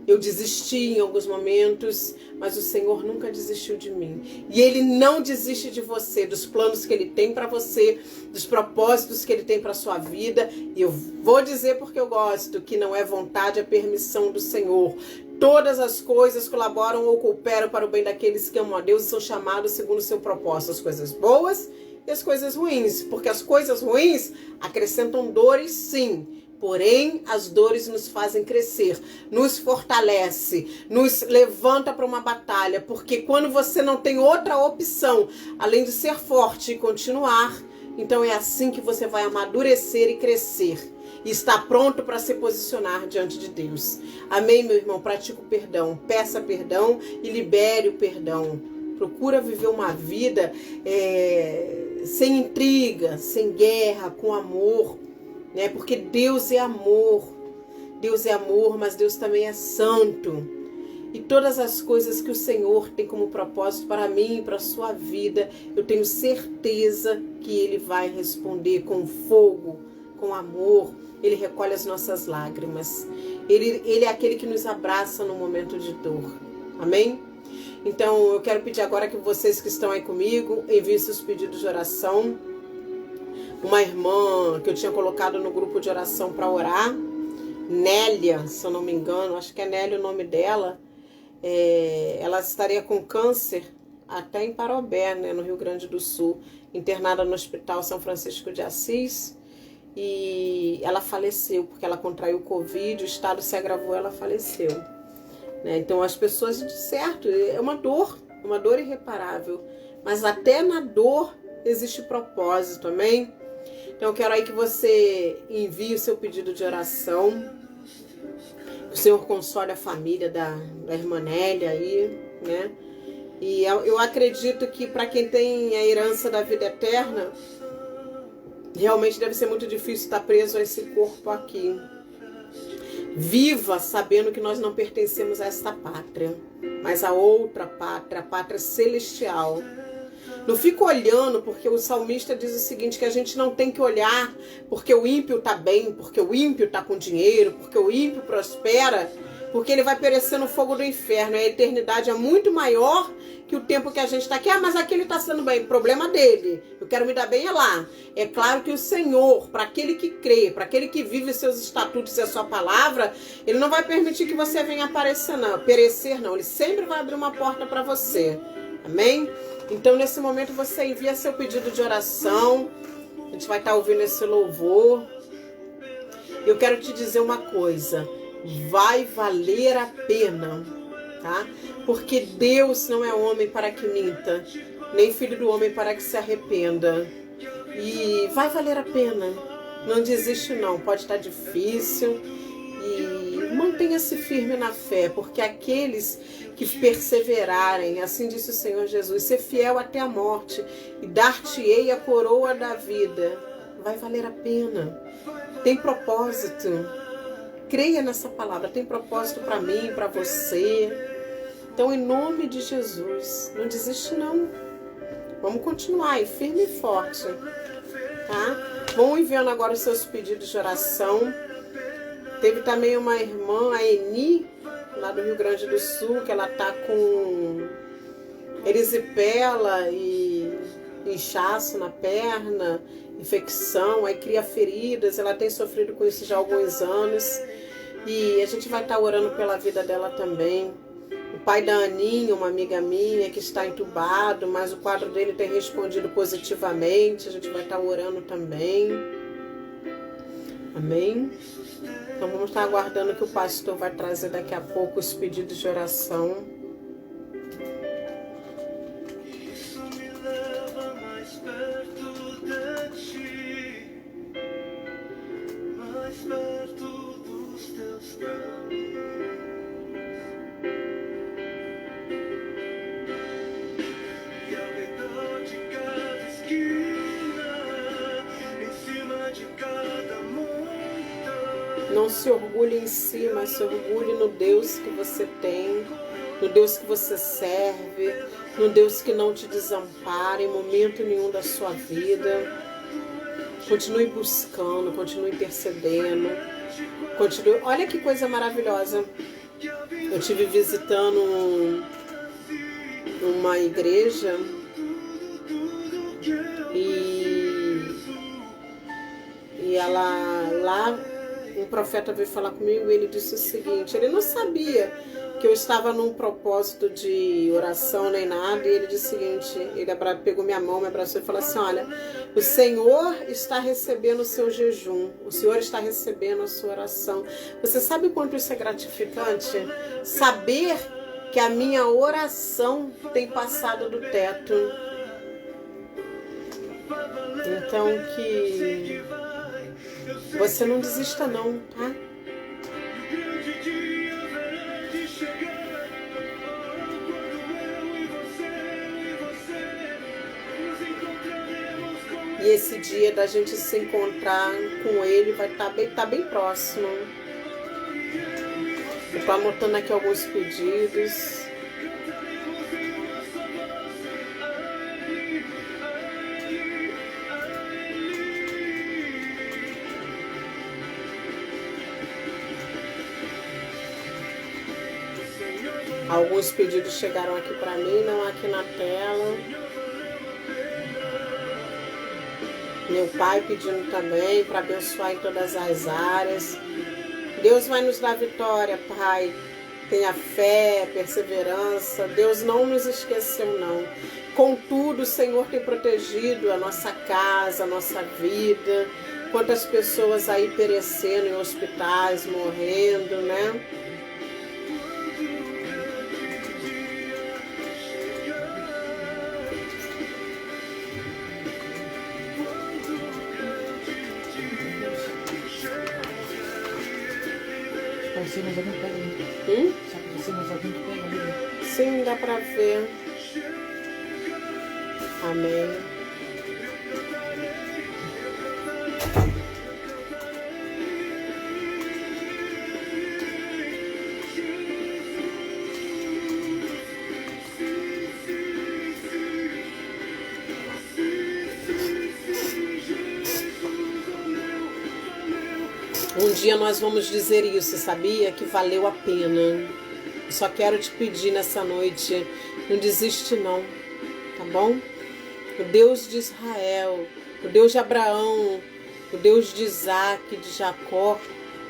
A: eu desisti em alguns momentos, mas o Senhor nunca desistiu de mim. E Ele não desiste de você, dos planos que Ele tem para você, dos propósitos que Ele tem para sua vida. E eu vou dizer porque eu gosto, que não é vontade, é permissão do Senhor. Todas as coisas colaboram ou cooperam para o bem daqueles que amam a Deus e são chamados segundo o seu propósito. As coisas boas e as coisas ruins. Porque as coisas ruins acrescentam dores, sim. Porém, as dores nos fazem crescer, nos fortalece, nos levanta para uma batalha. Porque quando você não tem outra opção, além de ser forte e continuar, então é assim que você vai amadurecer e crescer. E está pronto para se posicionar diante de Deus. Amém, meu irmão? Pratique o perdão. Peça perdão e libere o perdão. Procura viver uma vida sem intriga, sem guerra, com amor. Né? Porque Deus é amor. Deus é amor, mas Deus também é santo. E todas as coisas que o Senhor tem como propósito para mim e para a sua vida, eu tenho certeza que Ele vai responder com fogo, com amor. Ele recolhe as nossas lágrimas. Ele é aquele que nos abraça no momento de dor. Amém? Então, eu quero pedir agora que vocês que estão aí comigo, enviem seus pedidos de oração. Uma irmã que eu tinha colocado no grupo de oração para orar, Nélia, se eu não me engano, acho que é Nélia o nome dela. Ela estaria com câncer até em Parobé, né, no Rio Grande do Sul, internada no Hospital São Francisco de Assis. E ela faleceu, porque ela contraiu Covid, o estado se agravou, ela faleceu. Né? Então as pessoas, certo, é uma dor irreparável, mas até na dor existe propósito, amém? Então eu quero aí que você envie o seu pedido de oração. O Senhor console a família da irmã Nélia aí, né? E eu acredito que para quem tem a herança da vida eterna, realmente deve ser muito difícil estar preso a esse corpo aqui. Viva sabendo que nós não pertencemos a esta pátria, mas a outra pátria, a pátria celestial. Não fica olhando, porque o salmista diz o seguinte, que a gente não tem que olhar porque o ímpio está bem, porque o ímpio está com dinheiro, porque o ímpio prospera, porque ele vai perecer no fogo do inferno. A eternidade é muito maior que o tempo que a gente está aqui. Ah, mas aqui ele está sendo bem. Problema dele. Eu quero me dar bem é lá. É claro que o Senhor, para aquele que crê, para aquele que vive seus estatutos e a sua palavra, ele não vai permitir que você venha perecer, não. Ele sempre vai abrir uma porta para você. Amém? Então, nesse momento, você envia seu pedido de oração. A gente vai estar ouvindo esse louvor. Eu quero te dizer uma coisa. Vai valer a pena, tá? Porque Deus não é homem para que minta, nem filho do homem para que se arrependa. E vai valer a pena. Não desiste não, pode estar difícil. E mantenha-se firme na fé, porque aqueles que perseverarem, assim disse o Senhor Jesus, ser fiel até a morte, e dar-te-ei a coroa da vida. Vai valer a pena. Tem propósito. Creia nessa palavra, tem propósito para mim, para você. Então, em nome de Jesus, não desiste não. Vamos continuar aí, firme e forte, tá? Vão enviando agora os seus pedidos de oração. Teve também uma irmã, a Eni, lá do Rio Grande do Sul, que ela tá com erisipela e inchaço na perna, infecção, aí cria feridas. Ela tem sofrido com isso já há alguns anos. E a gente vai estar orando pela vida dela também. O pai da Aninha, uma amiga minha, que está entubado, mas o quadro dele tem respondido positivamente. A gente vai estar orando também. Amém? Então vamos estar aguardando que o pastor vai trazer daqui a pouco os pedidos de oração. Não se orgulhe em si, mas se orgulhe no Deus que você tem, no Deus que você serve, no Deus que não te desampara em momento nenhum da sua vida. Continue buscando, continue intercedendo, continue. Olha que coisa maravilhosa. Eu estive visitando uma igreja e ela lá, um profeta veio falar comigo e ele disse o seguinte, ele não sabia que eu estava num propósito de oração nem nada, e ele disse o seguinte, ele pegou minha mão, me abraçou e falou assim, olha, o Senhor está recebendo o seu jejum, o Senhor está recebendo a sua oração. Você sabe o quanto isso é gratificante? Saber que a minha oração tem passado do teto. Então que você não desista não, tá? E esse dia da gente se encontrar com ele vai estar bem próximo. Eu estou anotando aqui alguns pedidos. Alguns pedidos chegaram aqui para mim, não aqui na tela. Meu pai pedindo também para abençoar em todas as áreas. Deus vai nos dar vitória, Pai. Tenha fé, perseverança. Deus não nos esqueceu, não. Contudo, o Senhor tem protegido a nossa casa, a nossa vida. Quantas pessoas aí perecendo em hospitais, morrendo, né? Sim, dá pra ver. Amém. Um dia nós vamos dizer isso, sabia? Que valeu a pena. Só quero te pedir nessa noite, não desiste não, tá bom? O Deus de Israel, o Deus de Abraão, o Deus de Isaac, de Jacó,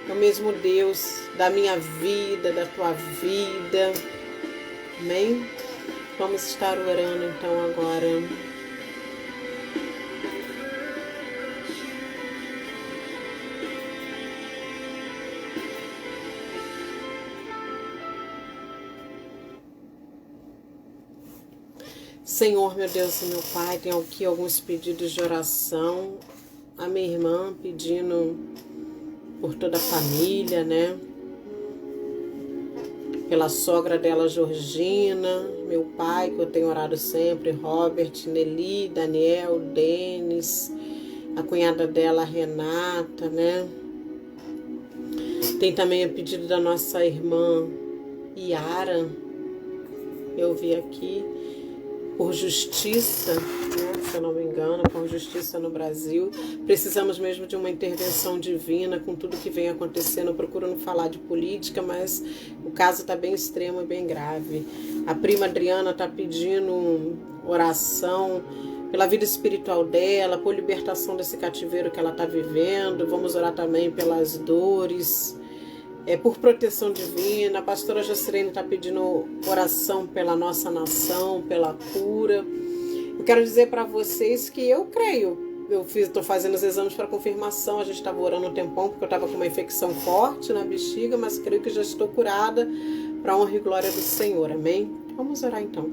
A: é o mesmo Deus da minha vida, da tua vida. Amém? Vamos estar orando então agora. Senhor, meu Deus e meu Pai, tem aqui alguns pedidos de oração. A minha irmã pedindo por toda a família, né? Pela sogra dela, Georgina, meu pai, que eu tenho orado sempre, Robert, Nelly, Daniel, Denis, a cunhada dela, Renata, né? Tem também o pedido da nossa irmã Yara, eu vi aqui, por justiça, né, se eu não me engano, por justiça no Brasil. Precisamos mesmo de uma intervenção divina com tudo que vem acontecendo. Eu procuro não falar de política, mas o caso está bem extremo e bem grave. A prima Adriana está pedindo oração pela vida espiritual dela, por libertação desse cativeiro que ela está vivendo. Vamos orar também pelas dores, por proteção divina. A pastora Jacirene está pedindo oração pela nossa nação, pela cura. Eu quero dizer para vocês que eu creio. Eu estou fazendo os exames para confirmação. A gente estava orando um tempão porque eu estava com uma infecção forte na bexiga, mas creio que já estou curada para a honra e glória do Senhor. Amém? Vamos orar então.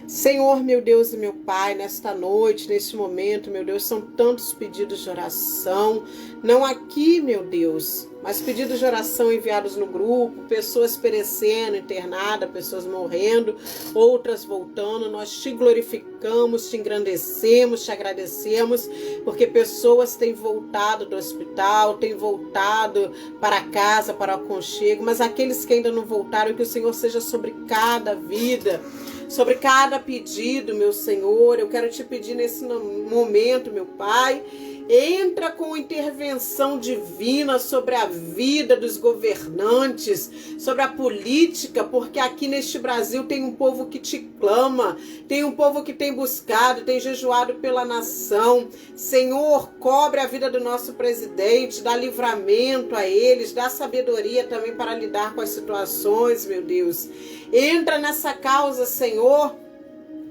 A: Senhor, meu Deus e meu Pai, nesta noite, neste momento, meu Deus, são tantos pedidos de oração, não aqui, meu Deus, mas pedidos de oração enviados no grupo, pessoas perecendo, internadas, pessoas morrendo, outras voltando. Nós te glorificamos, te engrandecemos, te agradecemos, porque pessoas têm voltado do hospital, têm voltado para casa, para o aconchego, mas aqueles que ainda não voltaram, que o Senhor seja sobre cada vida, sobre cada pedido, meu Senhor. Eu quero te pedir nesse momento, meu Pai, entra com intervenção divina sobre a vida dos governantes, sobre a política, porque aqui neste Brasil tem um povo que te clama, tem um povo que tem buscado, tem jejuado pela nação. Senhor, cobre a vida do nosso presidente, dá livramento a eles, dá sabedoria também para lidar com as situações, meu Deus. Entra nessa causa, Senhor,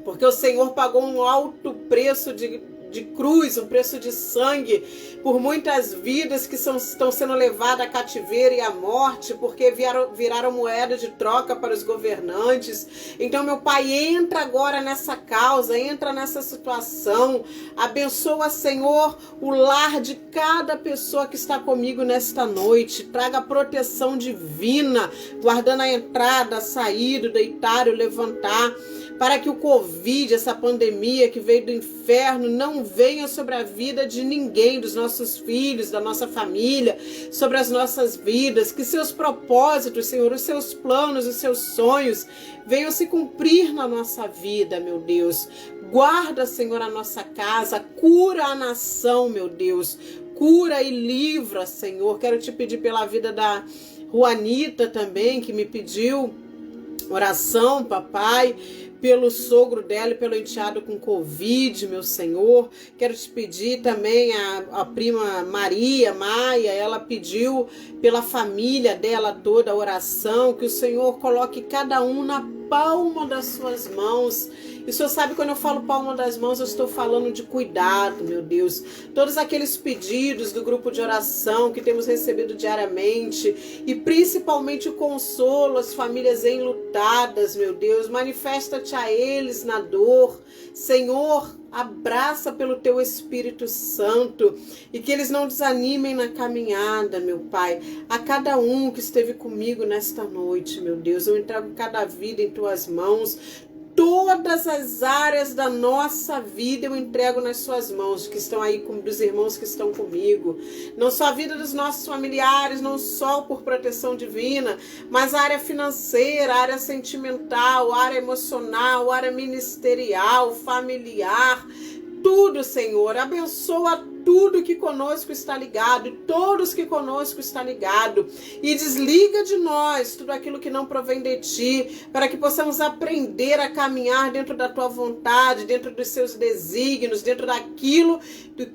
A: porque o Senhor pagou um alto preço de cruz, um preço de sangue, por muitas vidas que estão sendo levadas a cativeiro e à morte, porque viraram moeda de troca para os governantes. Então, meu Pai, entra agora nessa causa, entra nessa situação, abençoa, Senhor, o lar de cada pessoa que está comigo nesta noite, traga proteção divina, guardando a entrada, a saída, o deitar, o levantar, para que o Covid, essa pandemia que veio do inferno, não venha sobre a vida de ninguém, dos nossos filhos, da nossa família, sobre as nossas vidas, que seus propósitos, Senhor, os seus planos, os seus sonhos venham se cumprir na nossa vida, meu Deus. Guarda, Senhor, a nossa casa, cura a nação, meu Deus, cura e livra, Senhor. Quero te pedir pela vida da Juanita também, que me pediu Oração, papai, pelo sogro dela e pelo enteado com Covid, meu Senhor. Quero te pedir também a prima Maia, ela pediu pela família dela toda a oração, que o Senhor coloque cada um na palma das suas mãos. E o Senhor sabe, quando eu falo palma das mãos, eu estou falando de cuidado, meu Deus. Todos aqueles pedidos do grupo de oração que temos recebido diariamente, e principalmente o consolo às famílias enlutadas, meu Deus. Manifesta-te a eles na dor. Senhor, abraça pelo teu Espírito Santo e que eles não desanimem na caminhada, meu Pai. A cada um que esteve comigo nesta noite, meu Deus, eu entrego cada vida em tuas mãos. Todas as áreas da nossa vida eu entrego nas suas mãos, que estão aí, dos irmãos que estão comigo. Não só a vida dos nossos familiares, não só por proteção divina, mas a área financeira, a área sentimental, a área emocional, a área ministerial, familiar. Tudo, Senhor, abençoa tudo que conosco está ligado, e todos que conosco está ligado, e desliga de nós tudo aquilo que não provém de ti, para que possamos aprender a caminhar dentro da tua vontade, dentro dos seus desígnios, dentro daquilo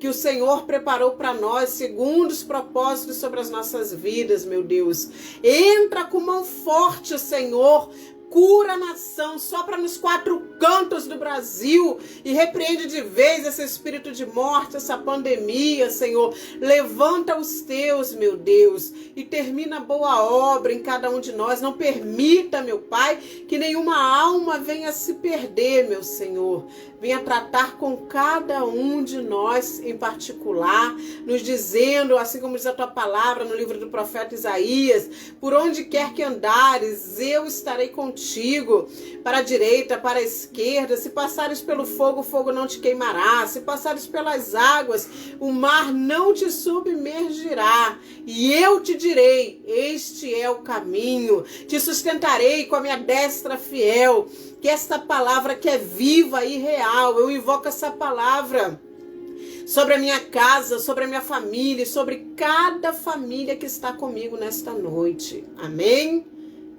A: que o Senhor preparou para nós, segundo os propósitos sobre as nossas vidas, meu Deus. Entra com mão forte, Senhor, cura a nação, sopra nos 4 cantos do Brasil e repreende de vez esse espírito de morte, essa pandemia, Senhor. Levanta os teus, meu Deus, e termina a boa obra em cada um de nós. Não permita, meu Pai, que nenhuma alma venha se perder, meu Senhor. Venha tratar com cada um de nós em particular, nos dizendo, assim como diz a tua palavra no livro do profeta Isaías, por onde quer que andares, eu estarei contigo, para a direita, para a esquerda. Se passares pelo fogo, o fogo não te queimará. Se passares pelas águas, o mar não te submergirá. E eu te direi, este é o caminho. Te sustentarei com a minha destra fiel. Que esta palavra que é viva e real, eu invoco essa palavra sobre a minha casa, sobre a minha família, sobre cada família que está comigo nesta noite. Amém?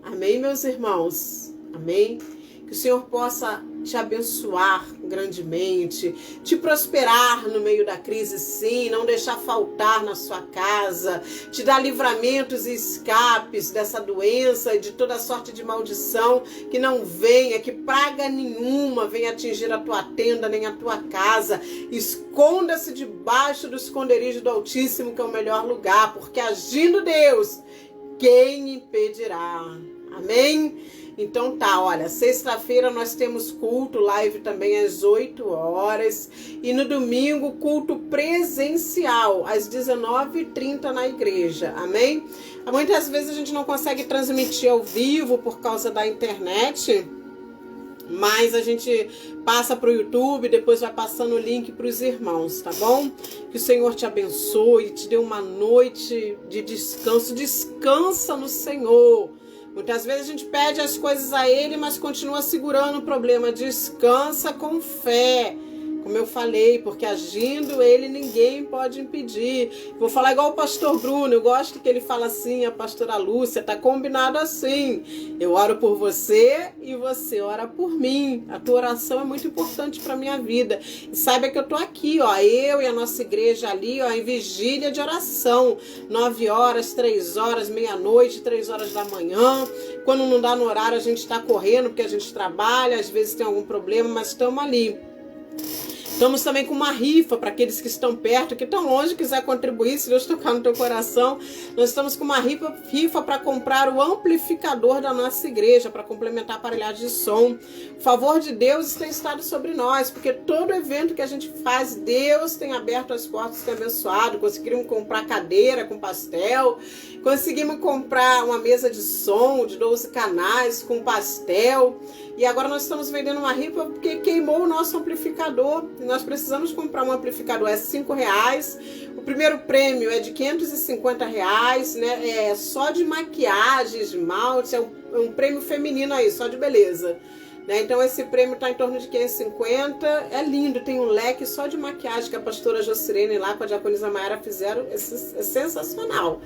A: Amém, meus irmãos? Amém? Que o Senhor possa te abençoar grandemente, te prosperar no meio da crise, sim, não deixar faltar na sua casa, te dar livramentos e escapes dessa doença e de toda sorte de maldição, que não venha, que praga nenhuma venha atingir a tua tenda nem a tua casa. Esconda-se debaixo do esconderijo do Altíssimo, que é o melhor lugar, porque agindo Deus, quem impedirá? Amém? Então tá, olha, sexta-feira nós temos culto, live também às 8 horas. E no domingo, culto presencial, às 19h30 na igreja, amém? Muitas vezes a gente não consegue transmitir ao vivo por causa da internet, mas a gente passa para o YouTube, depois vai passando o link para os irmãos, tá bom? Que o Senhor te abençoe, te dê uma noite de descanso. Descansa no Senhor. Muitas vezes a gente pede as coisas a Ele, mas continua segurando o problema. Descansa com fé, como eu falei, porque agindo Ele, ninguém pode impedir. Vou falar igual o pastor Bruno, eu gosto que ele fala assim, a pastora Lúcia, tá combinado assim. Eu oro por você e você ora por mim. A tua oração é muito importante para minha vida. E saiba que eu tô aqui, ó, eu e a nossa igreja ali, ó, em vigília de oração. 9 horas, 3 horas, meia-noite, 3 horas da manhã. Quando não dá no horário, a gente tá correndo, porque a gente trabalha, às vezes tem algum problema, mas estamos ali. Estamos também com uma rifa para aqueles que estão perto, que estão longe, quiser contribuir, se Deus tocar no teu coração. Nós estamos com uma rifa para comprar o amplificador da nossa igreja, para complementar a aparelhagem de som. O favor de Deus tem estado sobre nós, porque todo evento que a gente faz, Deus tem aberto as portas, tem abençoado. Conseguimos comprar cadeira com pastel, conseguimos comprar uma mesa de som de 12 canais com pastel. E agora nós estamos vendendo uma rifa porque queimou o nosso amplificador. E nós precisamos comprar um amplificador, é R$5. O primeiro prêmio é de R$550, né? É só de maquiagem, esmalte, é um prêmio feminino aí, só de beleza. né? Então esse prêmio está em torno de 550. É lindo, tem um leque só de maquiagem que a pastora Jocirene lá com a diaconisa Mayara fizeram, é sensacional.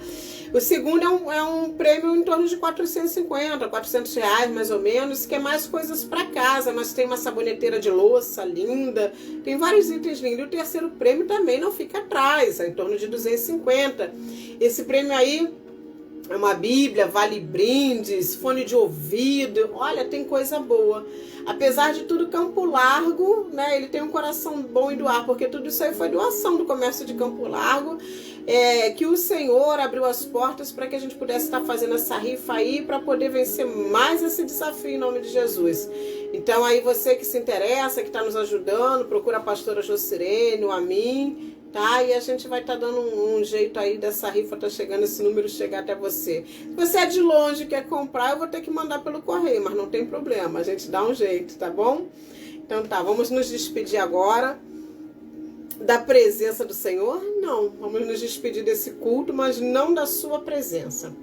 A: O segundo é um prêmio em torno de 450, 400 reais mais ou menos, que é mais coisas para casa, mas tem uma saboneteira de louça linda, tem vários itens lindos. E o terceiro prêmio também não fica atrás, é em torno de 250. Esse prêmio aí é uma Bíblia, vale brindes, fone de ouvido, olha, tem coisa boa. Apesar de tudo, Campo Largo, né, ele tem um coração bom em doar, porque tudo isso aí foi doação do comércio de Campo Largo, que o Senhor abriu as portas para que a gente pudesse estar fazendo essa rifa aí, para poder vencer mais esse desafio em nome de Jesus. Então aí você que se interessa, que está nos ajudando, procura a pastora Jocirene ou a mim, tá? E a gente vai estar dando um jeito aí dessa rifa tá chegando, esse número chegar até você. Se você é de longe e quer comprar, eu vou ter que mandar pelo correio, mas não tem problema, a gente dá um jeito, tá bom? Então tá, vamos nos despedir agora da presença do Senhor? Não, vamos nos despedir desse culto, mas não da sua presença.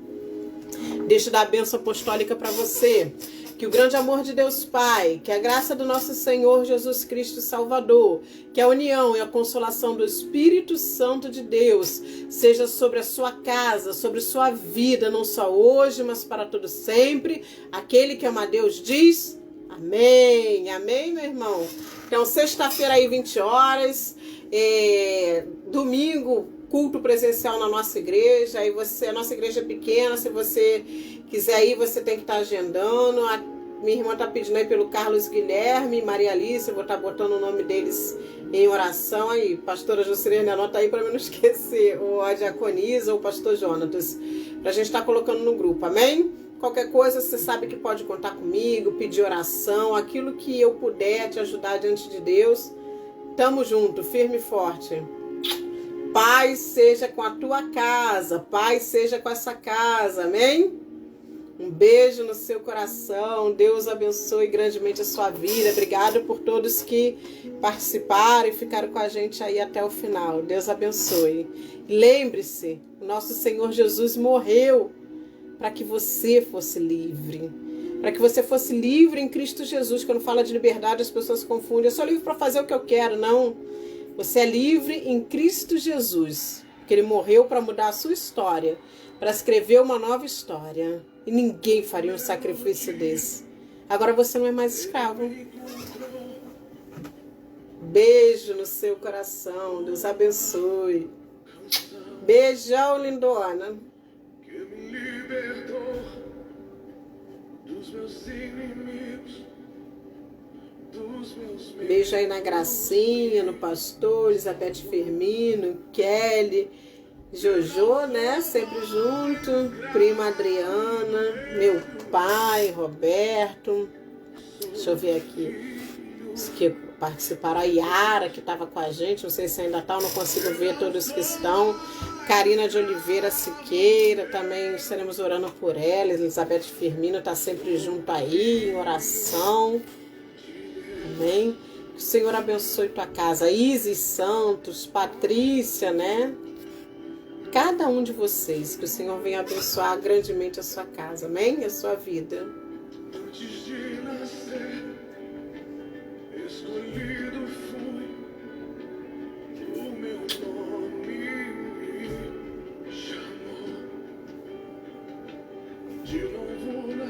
A: Deixa eu dar a bênção apostólica para você. Que o grande amor de Deus Pai, que a graça do nosso Senhor Jesus Cristo Salvador, que a união e a consolação do Espírito Santo de Deus seja sobre a sua casa, sobre sua vida, não só hoje, mas para todo sempre. Aquele que ama a Deus diz amém. Amém, meu irmão? Então, sexta-feira aí, 20 horas, domingo, culto presencial na nossa igreja. Aí a nossa igreja é pequena, se você quiser ir, você tem que estar agendando. A minha irmã está pedindo aí pelo Carlos Guilherme e Maria Alice, eu vou estar botando o nome deles em oração aí. Pastora Jocirene, anota aí para eu não esquecer, ou a diaconisa ou o pastor Jonatas, para a gente estar colocando no grupo, amém? Qualquer coisa, você sabe que pode contar comigo, pedir oração, aquilo que eu puder te ajudar diante de Deus. Tamo junto, firme e forte. Paz seja com a tua casa, paz seja com essa casa, amém? Um beijo no seu coração, Deus abençoe grandemente a sua vida. Obrigado por todos que participaram e ficaram com a gente aí até o final. Deus abençoe. Lembre-se, o nosso Senhor Jesus morreu para que você fosse livre. Para que você fosse livre em Cristo Jesus. Quando fala de liberdade, as pessoas confundem. Eu sou livre para fazer o que eu quero. Não. Você é livre em Cristo Jesus. Porque Ele morreu para mudar a sua história. Para escrever uma nova história. E ninguém faria um sacrifício desse. Agora você não é mais escravo. Beijo no seu coração. Deus abençoe. Beijão, lindona. Libertou dos meus inimigos, dos meus medos. Beijo aí na Gracinha, no pastor, Elizabeth Firmino, Kelly, Jojo, né? Sempre junto, prima Adriana, meu pai, Roberto. Deixa eu ver aqui. Os que participaram, a Yara, que estava com a gente, não sei se ainda está, eu não consigo ver todos que estão. Karina de Oliveira Siqueira, também estaremos orando por ela. Elizabeth Firmino está sempre junto aí, em oração. Amém? Que o Senhor abençoe tua casa. Isis Santos, Patrícia, né? Cada um de vocês, que o Senhor venha abençoar grandemente a sua casa, amém? A sua vida.